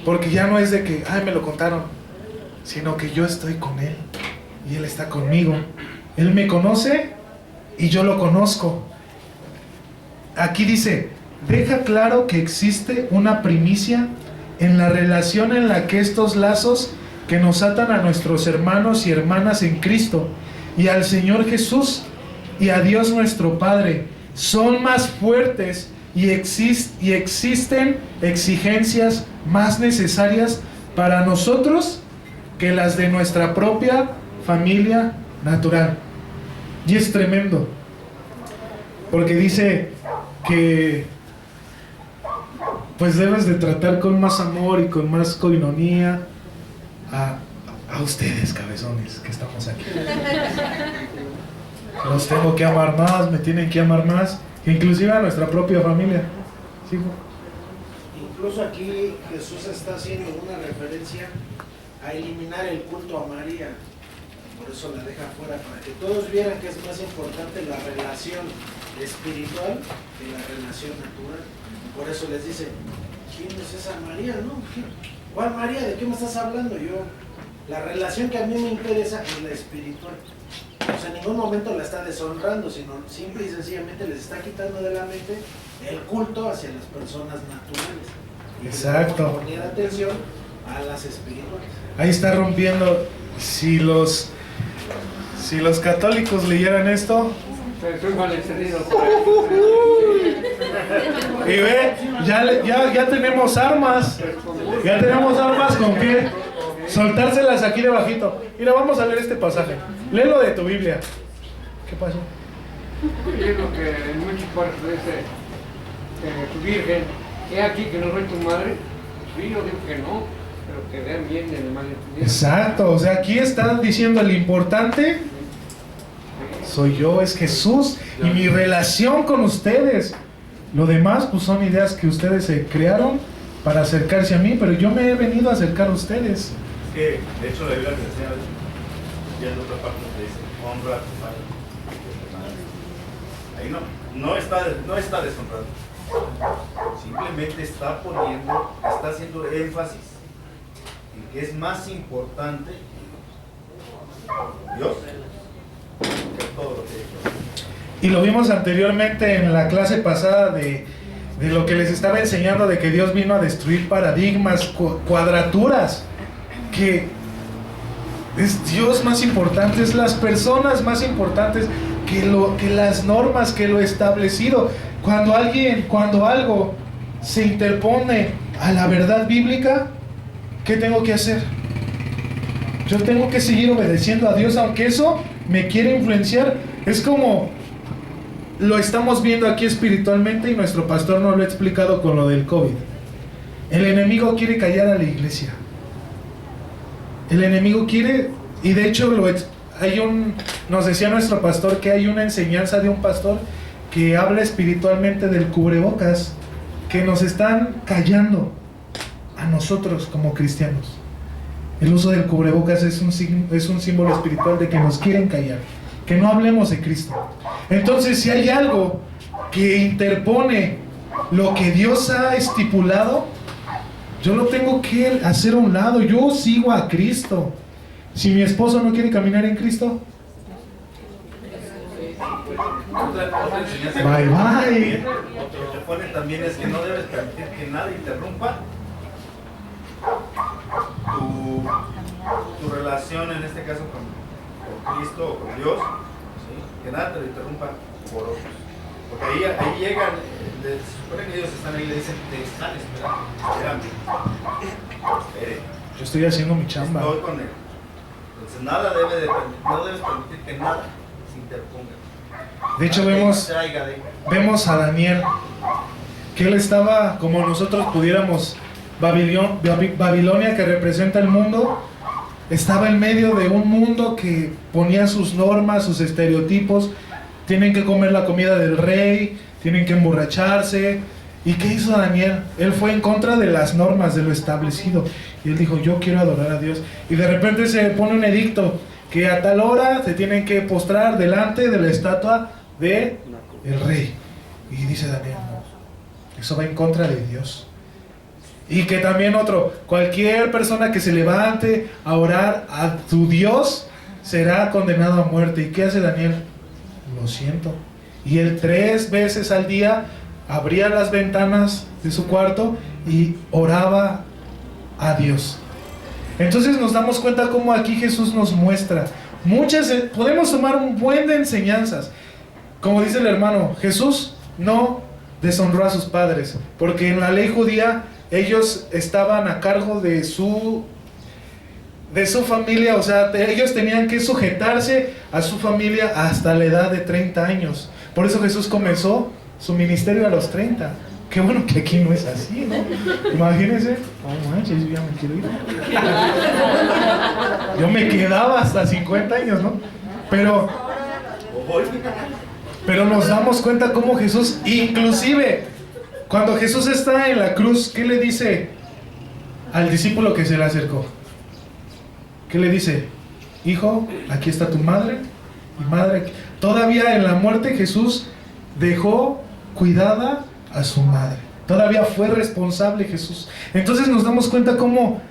A: Porque ya no es de que, ay, me lo contaron, sino que yo estoy con Él y Él está conmigo. Él me conoce y yo lo conozco. Aquí dice, deja claro que existe una primicia en la relación en la que estos lazos que nos atan a nuestros hermanos y hermanas en Cristo y al Señor Jesús y a Dios nuestro Padre son más fuertes y existen exigencias más necesarias para nosotros que las de nuestra propia familia natural. Y es tremendo, porque dice que pues debes de tratar con más amor y con más coinonía a ustedes, cabezones, que estamos aquí. Los tengo que amar más, me tienen que amar más, inclusive a nuestra propia familia. ¿Sí?
I: Incluso aquí Jesús está haciendo una referencia a eliminar el culto a María. Por eso la deja fuera, para que todos vieran que es más importante la relación espiritual que la relación natural. Por eso les dice, ¿quién es esa María? ¿No? ¿Cuál María? ¿De qué me estás hablando? La relación que a mí me interesa es la espiritual. O sea, en ningún momento la está deshonrando, sino simple y sencillamente les está quitando de la mente el culto hacia las personas naturales.
A: Exacto.
I: Poner atención a las espirituales.
A: Ahí está rompiendo. Si los católicos leyeran esto, y ve, ya tenemos armas. Ya tenemos armas con que soltárselas aquí debajito. Mira, vamos a leer este pasaje. Léelo de tu Biblia. ¿Qué pasó?
J: Leyendo que en muchas partes dice tu virgen, he aquí que no soy tu madre. Sí, yo digo que no, pero que vean bien el malentendido.
A: Exacto, o sea, aquí está diciendo el importante soy yo, es Jesús y mi relación con ustedes. Lo demás pues son ideas que ustedes se crearon para acercarse a mí, pero yo me he venido a acercar a ustedes.
G: Que de hecho la Biblia te enseña, ya en otra parte te dice, honra a tu padre y a tu madre. Ahí no está deshonrando. Simplemente está haciendo énfasis en que es más importante Dios que todo lo que he hecho.
A: Y lo vimos anteriormente en la clase pasada de lo que les estaba enseñando, de que Dios vino a destruir paradigmas, cuadraturas, que es Dios más importante, es las personas más importantes que las normas, que lo establecido. Cuando algo se interpone a la verdad bíblica, ¿qué tengo que hacer? Yo tengo que seguir obedeciendo a Dios, aunque eso me quiere influenciar. Es como lo estamos viendo aquí espiritualmente, y nuestro pastor nos lo ha explicado con lo del COVID. El enemigo quiere callar a la iglesia. El enemigo quiere, y de hecho nos decía nuestro pastor que hay una enseñanza de un pastor que habla espiritualmente del cubrebocas, que nos están callando a nosotros como cristianos. El uso del cubrebocas es un símbolo espiritual de que nos quieren callar, que no hablemos de Cristo. Entonces, si hay algo que interpone lo que Dios ha estipulado, yo lo tengo que hacer a un lado. Yo sigo a Cristo. Si mi esposo no quiere caminar en Cristo,
G: Otra enseñanza
A: bye.
G: Otro que pone también es que no debes permitir que nada interrumpa tu relación, en este caso con Cristo o con Dios, ¿sí? Que nada te lo interrumpa por otros. Porque ahí llegan, se supone que ellos están ahí y le dicen, te están esperando, espere.
A: Yo estoy haciendo mi chamba.
G: Estoy con él. Entonces no debes permitir que nada se interponga.
A: De hecho vemos a Daniel. que él estaba, como nosotros pudiéramos, Babilonia, que representa el mundo, estaba en medio de un mundo que ponía sus normas, sus estereotipos. Tienen que comer la comida del rey, tienen que emborracharse. ¿Y qué hizo Daniel? Él fue en contra de las normas, de lo establecido. Y él dijo, yo quiero adorar a Dios. Y de repente se pone un edicto que a tal hora se tienen que postrar delante de la estatua del rey. Y dice Daniel, no, eso va en contra de Dios. Y que también cualquier persona que se levante a orar a tu Dios será condenado a muerte. ¿Y qué hace Daniel? Lo siento. Y él 3 veces al día abría las ventanas de su cuarto y oraba a Dios. Entonces nos damos cuenta cómo aquí Jesús nos muestra podemos tomar un buen de enseñanzas. Como dice el hermano, Jesús no deshonró a sus padres, porque en la ley judía ellos estaban a cargo de su familia, o sea, ellos tenían que sujetarse a su familia hasta la edad de 30 años. Por eso Jesús comenzó su ministerio a los 30. Qué bueno que aquí no es así, ¿no? Imagínense, oh manches, yo ya me quiero ir. Yo me quedaba hasta 50 años, ¿no? Pero nos damos cuenta cómo Jesús, inclusive, cuando Jesús está en la cruz, ¿qué le dice al discípulo que se le acercó? ¿Qué le dice? Hijo, aquí está tu madre. Y madre, todavía en la muerte Jesús dejó cuidada a su madre. Todavía fue responsable Jesús. Entonces nos damos cuenta cómo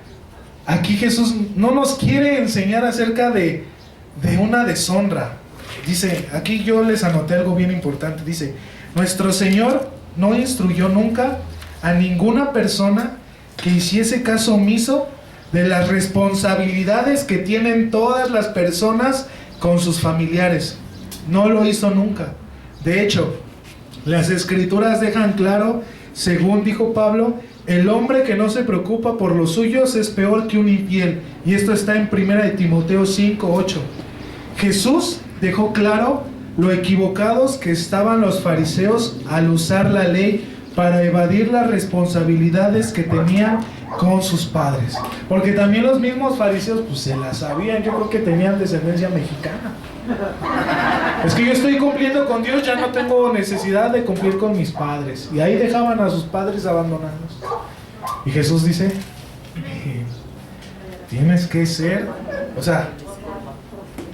A: aquí Jesús no nos quiere enseñar acerca de una deshonra. Dice, aquí yo les anoté algo bien importante. Dice, nuestro Señor no instruyó nunca a ninguna persona que hiciese caso omiso de las responsabilidades que tienen todas las personas con sus familiares. No lo hizo nunca. De hecho, las Escrituras dejan claro, según dijo Pablo, el hombre que no se preocupa por los suyos es peor que un infiel. Y esto está en 1 Timoteo 5:8. Jesús dejó claro lo equivocados que estaban los fariseos al usar la ley para evadir las responsabilidades que tenían con sus padres. Porque también los mismos fariseos pues se la sabían. Yo creo que tenían descendencia mexicana. Es que yo estoy cumpliendo con Dios, ya no tengo necesidad de cumplir con mis padres. Y ahí dejaban a sus padres abandonados. Y Jesús dice, tienes que ser, o sea,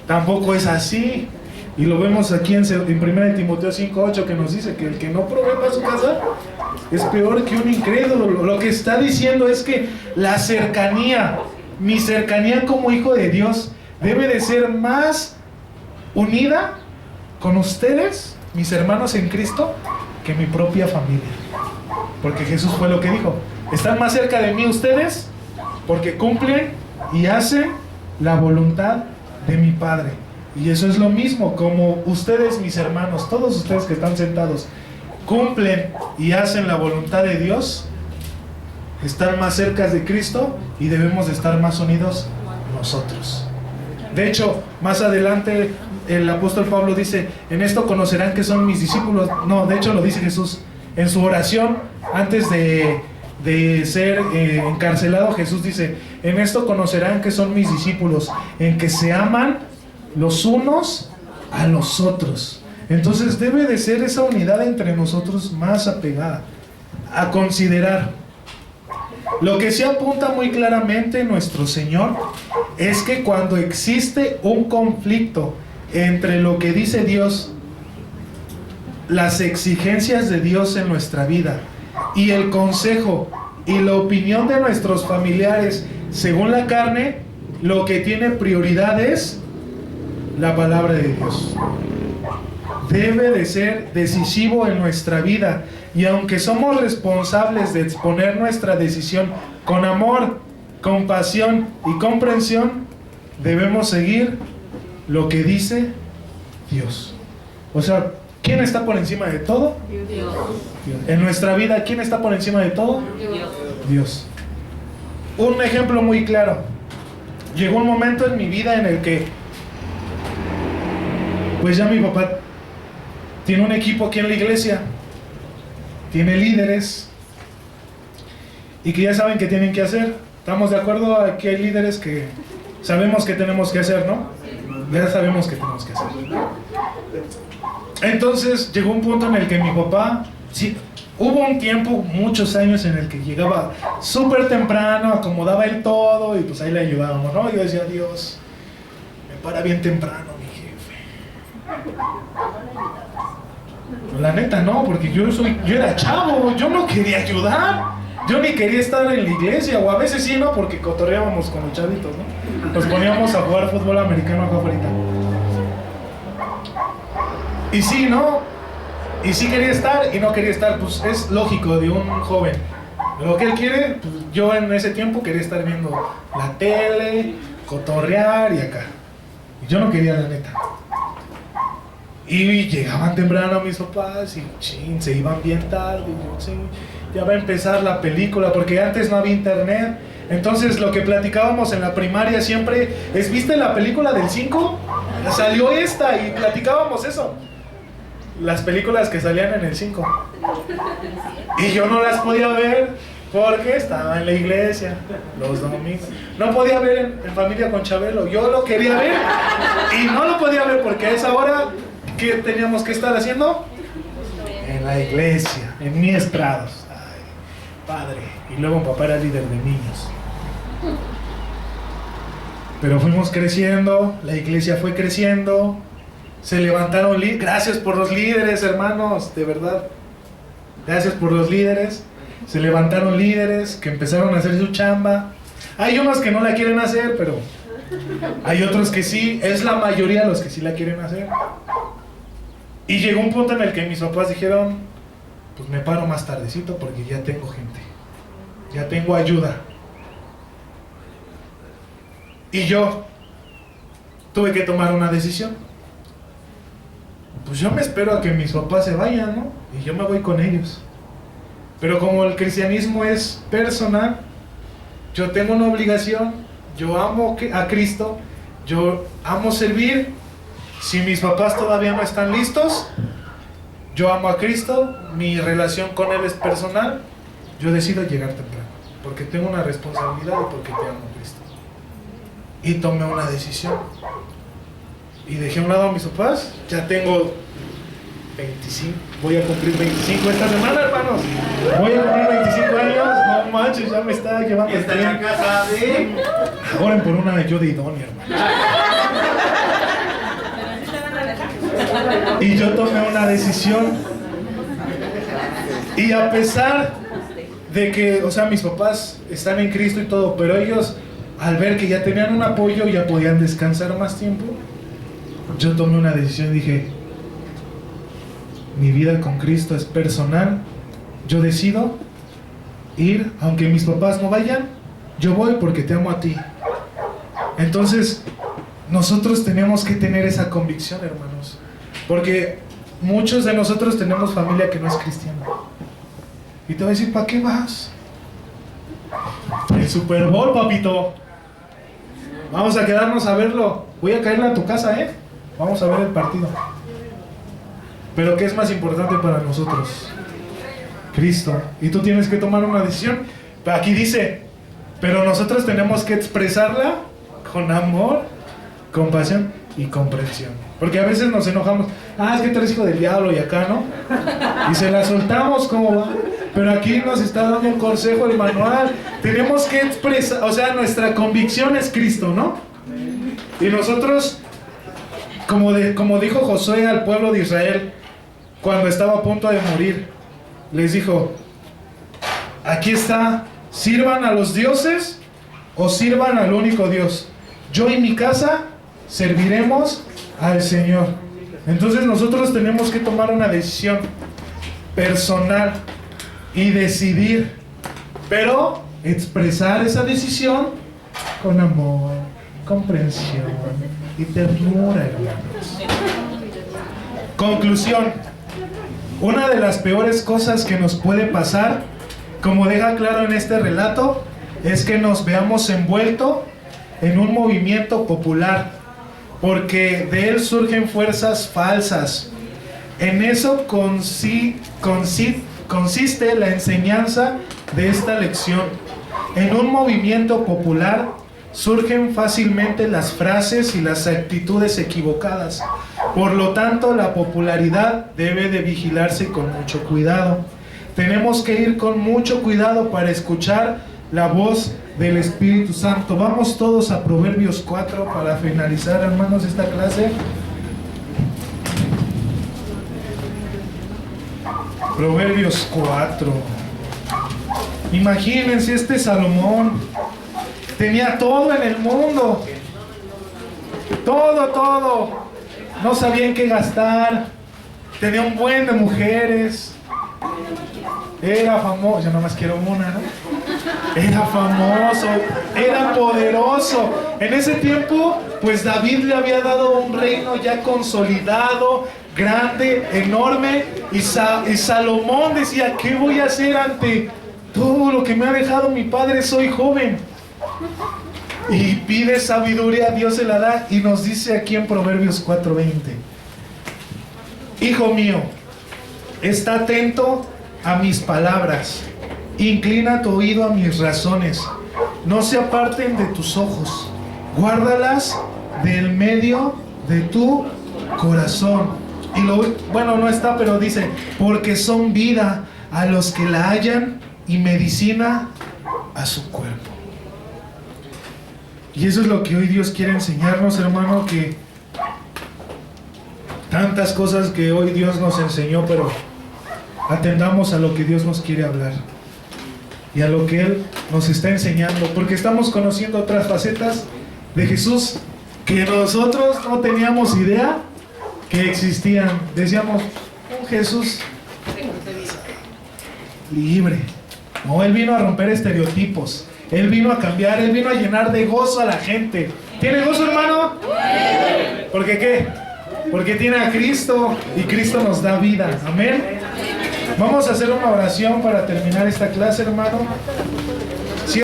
A: tampoco es así. Y lo vemos aquí en 1 Timoteo 5:8, que nos dice que el que no provee para su casa es peor que un incrédulo. Lo que está diciendo es que la cercanía, mi cercanía como hijo de Dios, debe de ser más unida con ustedes, mis hermanos en Cristo, que mi propia familia. Porque Jesús fue lo que dijo: están más cerca de mí ustedes porque cumplen y hacen la voluntad de mi Padre. Y eso es lo mismo, como ustedes, mis hermanos, todos ustedes que están sentados, cumplen y hacen la voluntad de Dios, están más cerca de Cristo y debemos de estar más unidos nosotros. De hecho, más adelante el apóstol Pablo dice, en esto conocerán que son mis discípulos. No, de hecho lo dice Jesús en su oración antes de ser encarcelado. Jesús dice, en esto conocerán que son mis discípulos, en que se aman los unos a los otros. Entonces debe de ser esa unidad entre nosotros más apegada a considerar. Lo que sí apunta muy claramente nuestro Señor es que cuando existe un conflicto entre lo que dice Dios, las exigencias de Dios en nuestra vida y el consejo y la opinión de nuestros familiares según la carne, lo que tiene prioridad es la palabra de Dios. Debe de ser decisivo en nuestra vida, y aunque somos responsables de exponer nuestra decisión con amor, compasión y comprensión, debemos seguir lo que dice Dios. O sea, ¿quién está por encima de todo?
B: Dios.
A: En nuestra vida, ¿quién está por encima de todo?
B: Dios.
A: Dios. Un ejemplo muy claro. Llegó un momento en mi vida en el que pues ya mi papá tiene un equipo aquí en la iglesia tiene líderes y que ya saben qué tienen que hacer. ¿Estamos de acuerdo? Aquí hay líderes que sabemos qué tenemos que hacer, ¿no? Ya sabemos qué tenemos que hacer. Entonces llegó un punto en el que mi papá, sí, hubo un tiempo, muchos años, en el que llegaba súper temprano, acomodaba él todo y pues ahí le ayudábamos, ¿no? Yo decía, Dios, me para bien temprano mi jefe. La neta no, porque yo era chavo, yo no quería ayudar. Yo ni quería estar en la iglesia, o a veces sí, ¿no? Porque cotorreábamos con los chavitos, ¿no? Nos poníamos a jugar fútbol americano acá afuera. Y sí, ¿no? Y sí quería estar y no quería estar, pues es lógico de un joven. Lo que él quiere, pues yo en ese tiempo quería estar viendo la tele, cotorrear y acá. Y yo no quería, la neta. Y llegaban temprano mis papás y chin, se iban bien tarde. Y yo, sí, ya va a empezar la película, porque antes no había internet. Entonces lo que platicábamos en la primaria siempre es, ¿viste la película del 5? Salió esta y platicábamos eso. Las películas que salían en el 5. Y yo no las podía ver porque estaba en la iglesia los domingos. No podía ver en Familia con Chabelo. Yo lo quería ver y no lo podía ver porque a esa hora, ¿qué teníamos que estar haciendo? En la iglesia, en mis prados. Ay, padre. Y luego mi papá era líder de niños. Pero fuimos creciendo, la iglesia fue creciendo, se levantaron líderes. Gracias por los líderes, hermanos, de verdad. Gracias por los líderes. Se levantaron líderes que empezaron a hacer su chamba. Hay unos que no la quieren hacer, pero hay otros que sí. Es la mayoría los que sí la quieren hacer. Y llegó un punto en el que mis papás dijeron, pues me paro más tardecito porque ya tengo gente, ya tengo ayuda. Y yo tuve que tomar una decisión. Pues yo me espero a que mis papás se vayan, ¿no? Y yo me voy con ellos. Pero como el cristianismo es personal, yo tengo una obligación. Yo amo a Cristo, yo amo servir. Si mis papás todavía no están listos, yo amo a Cristo, mi relación con Él es personal. Yo decido llegar temprano, porque tengo una responsabilidad y porque te amo a Cristo. Y tomé una decisión. Y dejé a un lado a mis papás. Ya tengo 25, voy a cumplir 25 esta semana, hermanos. Voy a cumplir 25 años. No manches, ya me está llevando el tren.
G: ¿Está en casa de?
A: Oren por una yo de idónea, hermano. Y yo tomé una decisión. Y a pesar de que, o sea, mis papás están en Cristo y todo, pero ellos, al ver que ya tenían un apoyo, ya podían descansar más tiempo, yo tomé una decisión. Dije, mi vida con Cristo es personal. Yo decido ir, aunque mis papás no vayan, yo voy porque te amo a ti. Entonces, nosotros tenemos que tener esa convicción, hermanos, porque muchos de nosotros tenemos familia que no es cristiana. Y te voy a decir, ¿para qué vas? El Super Bowl, papito. Vamos a quedarnos a verlo. Voy a caerle a tu casa, ¿eh? Vamos a ver el partido. Pero ¿qué es más importante para nosotros? Cristo. Y tú tienes que tomar una decisión. Aquí dice, pero nosotros tenemos que expresarla con amor, compasión y comprensión. Porque a veces nos enojamos. Ah, es que tú eres hijo del diablo y acá, ¿no? Y se la soltamos, ¿cómo va? Pero aquí nos está dando un consejo el manual. Tenemos que expresar, o sea, nuestra convicción es Cristo, ¿no? Y nosotros, como dijo Josué al pueblo de Israel cuando estaba a punto de morir, les dijo, aquí está, sirvan a los dioses o sirvan al único Dios. Yo y mi casa serviremos al Señor. Entonces nosotros tenemos que tomar una decisión personal y decidir, pero expresar esa decisión con amor, comprensión y ternura, hermanos. Conclusión: una de las peores cosas que nos puede pasar, como deja claro en este relato, es que nos veamos envueltos en un movimiento popular, porque de él surgen fuerzas falsas. En eso consiste la enseñanza de esta lección. En un movimiento popular surgen fácilmente las frases y las actitudes equivocadas. Por lo tanto, la popularidad debe de vigilarse con mucho cuidado. Tenemos que ir con mucho cuidado para escuchar la voz del Espíritu Santo. Vamos todos a Proverbios 4 para finalizar, hermanos, esta clase. Proverbios 4. Imagínense, este Salomón tenía todo en el mundo. Todo. No sabía en qué gastar. Tenía un buen de mujeres. Era famoso. Yo nomás quiero una, ¿no? Era famoso, era poderoso. En ese tiempo, pues David le había dado un reino ya consolidado, grande, enorme. Y Salomón decía, ¿qué voy a hacer ante todo lo que me ha dejado mi padre? Soy joven. Y pide sabiduría, Dios se la da. Y nos dice aquí en Proverbios 4:20: Hijo mío, está atento a mis palabras, inclina tu oído a mis razones, no se aparten de tus ojos, guárdalas del medio de tu corazón. Y bueno, no está, pero dice, porque son vida a los que la hallan y medicina a su cuerpo. Y eso es lo que hoy Dios quiere enseñarnos, hermano, que tantas cosas que hoy Dios nos enseñó, pero atendamos a lo que Dios nos quiere hablar y a lo que Él nos está enseñando, porque estamos conociendo otras facetas de Jesús que nosotros no teníamos idea que existían. Decíamos, un Jesús libre. No, Él vino a romper estereotipos, Él vino a cambiar, Él vino a llenar de gozo a la gente. ¿Tiene gozo, hermano? ¿Por qué qué? Porque tiene a Cristo y Cristo nos da vida. Amén. Vamos a hacer una oración para terminar esta clase, hermano.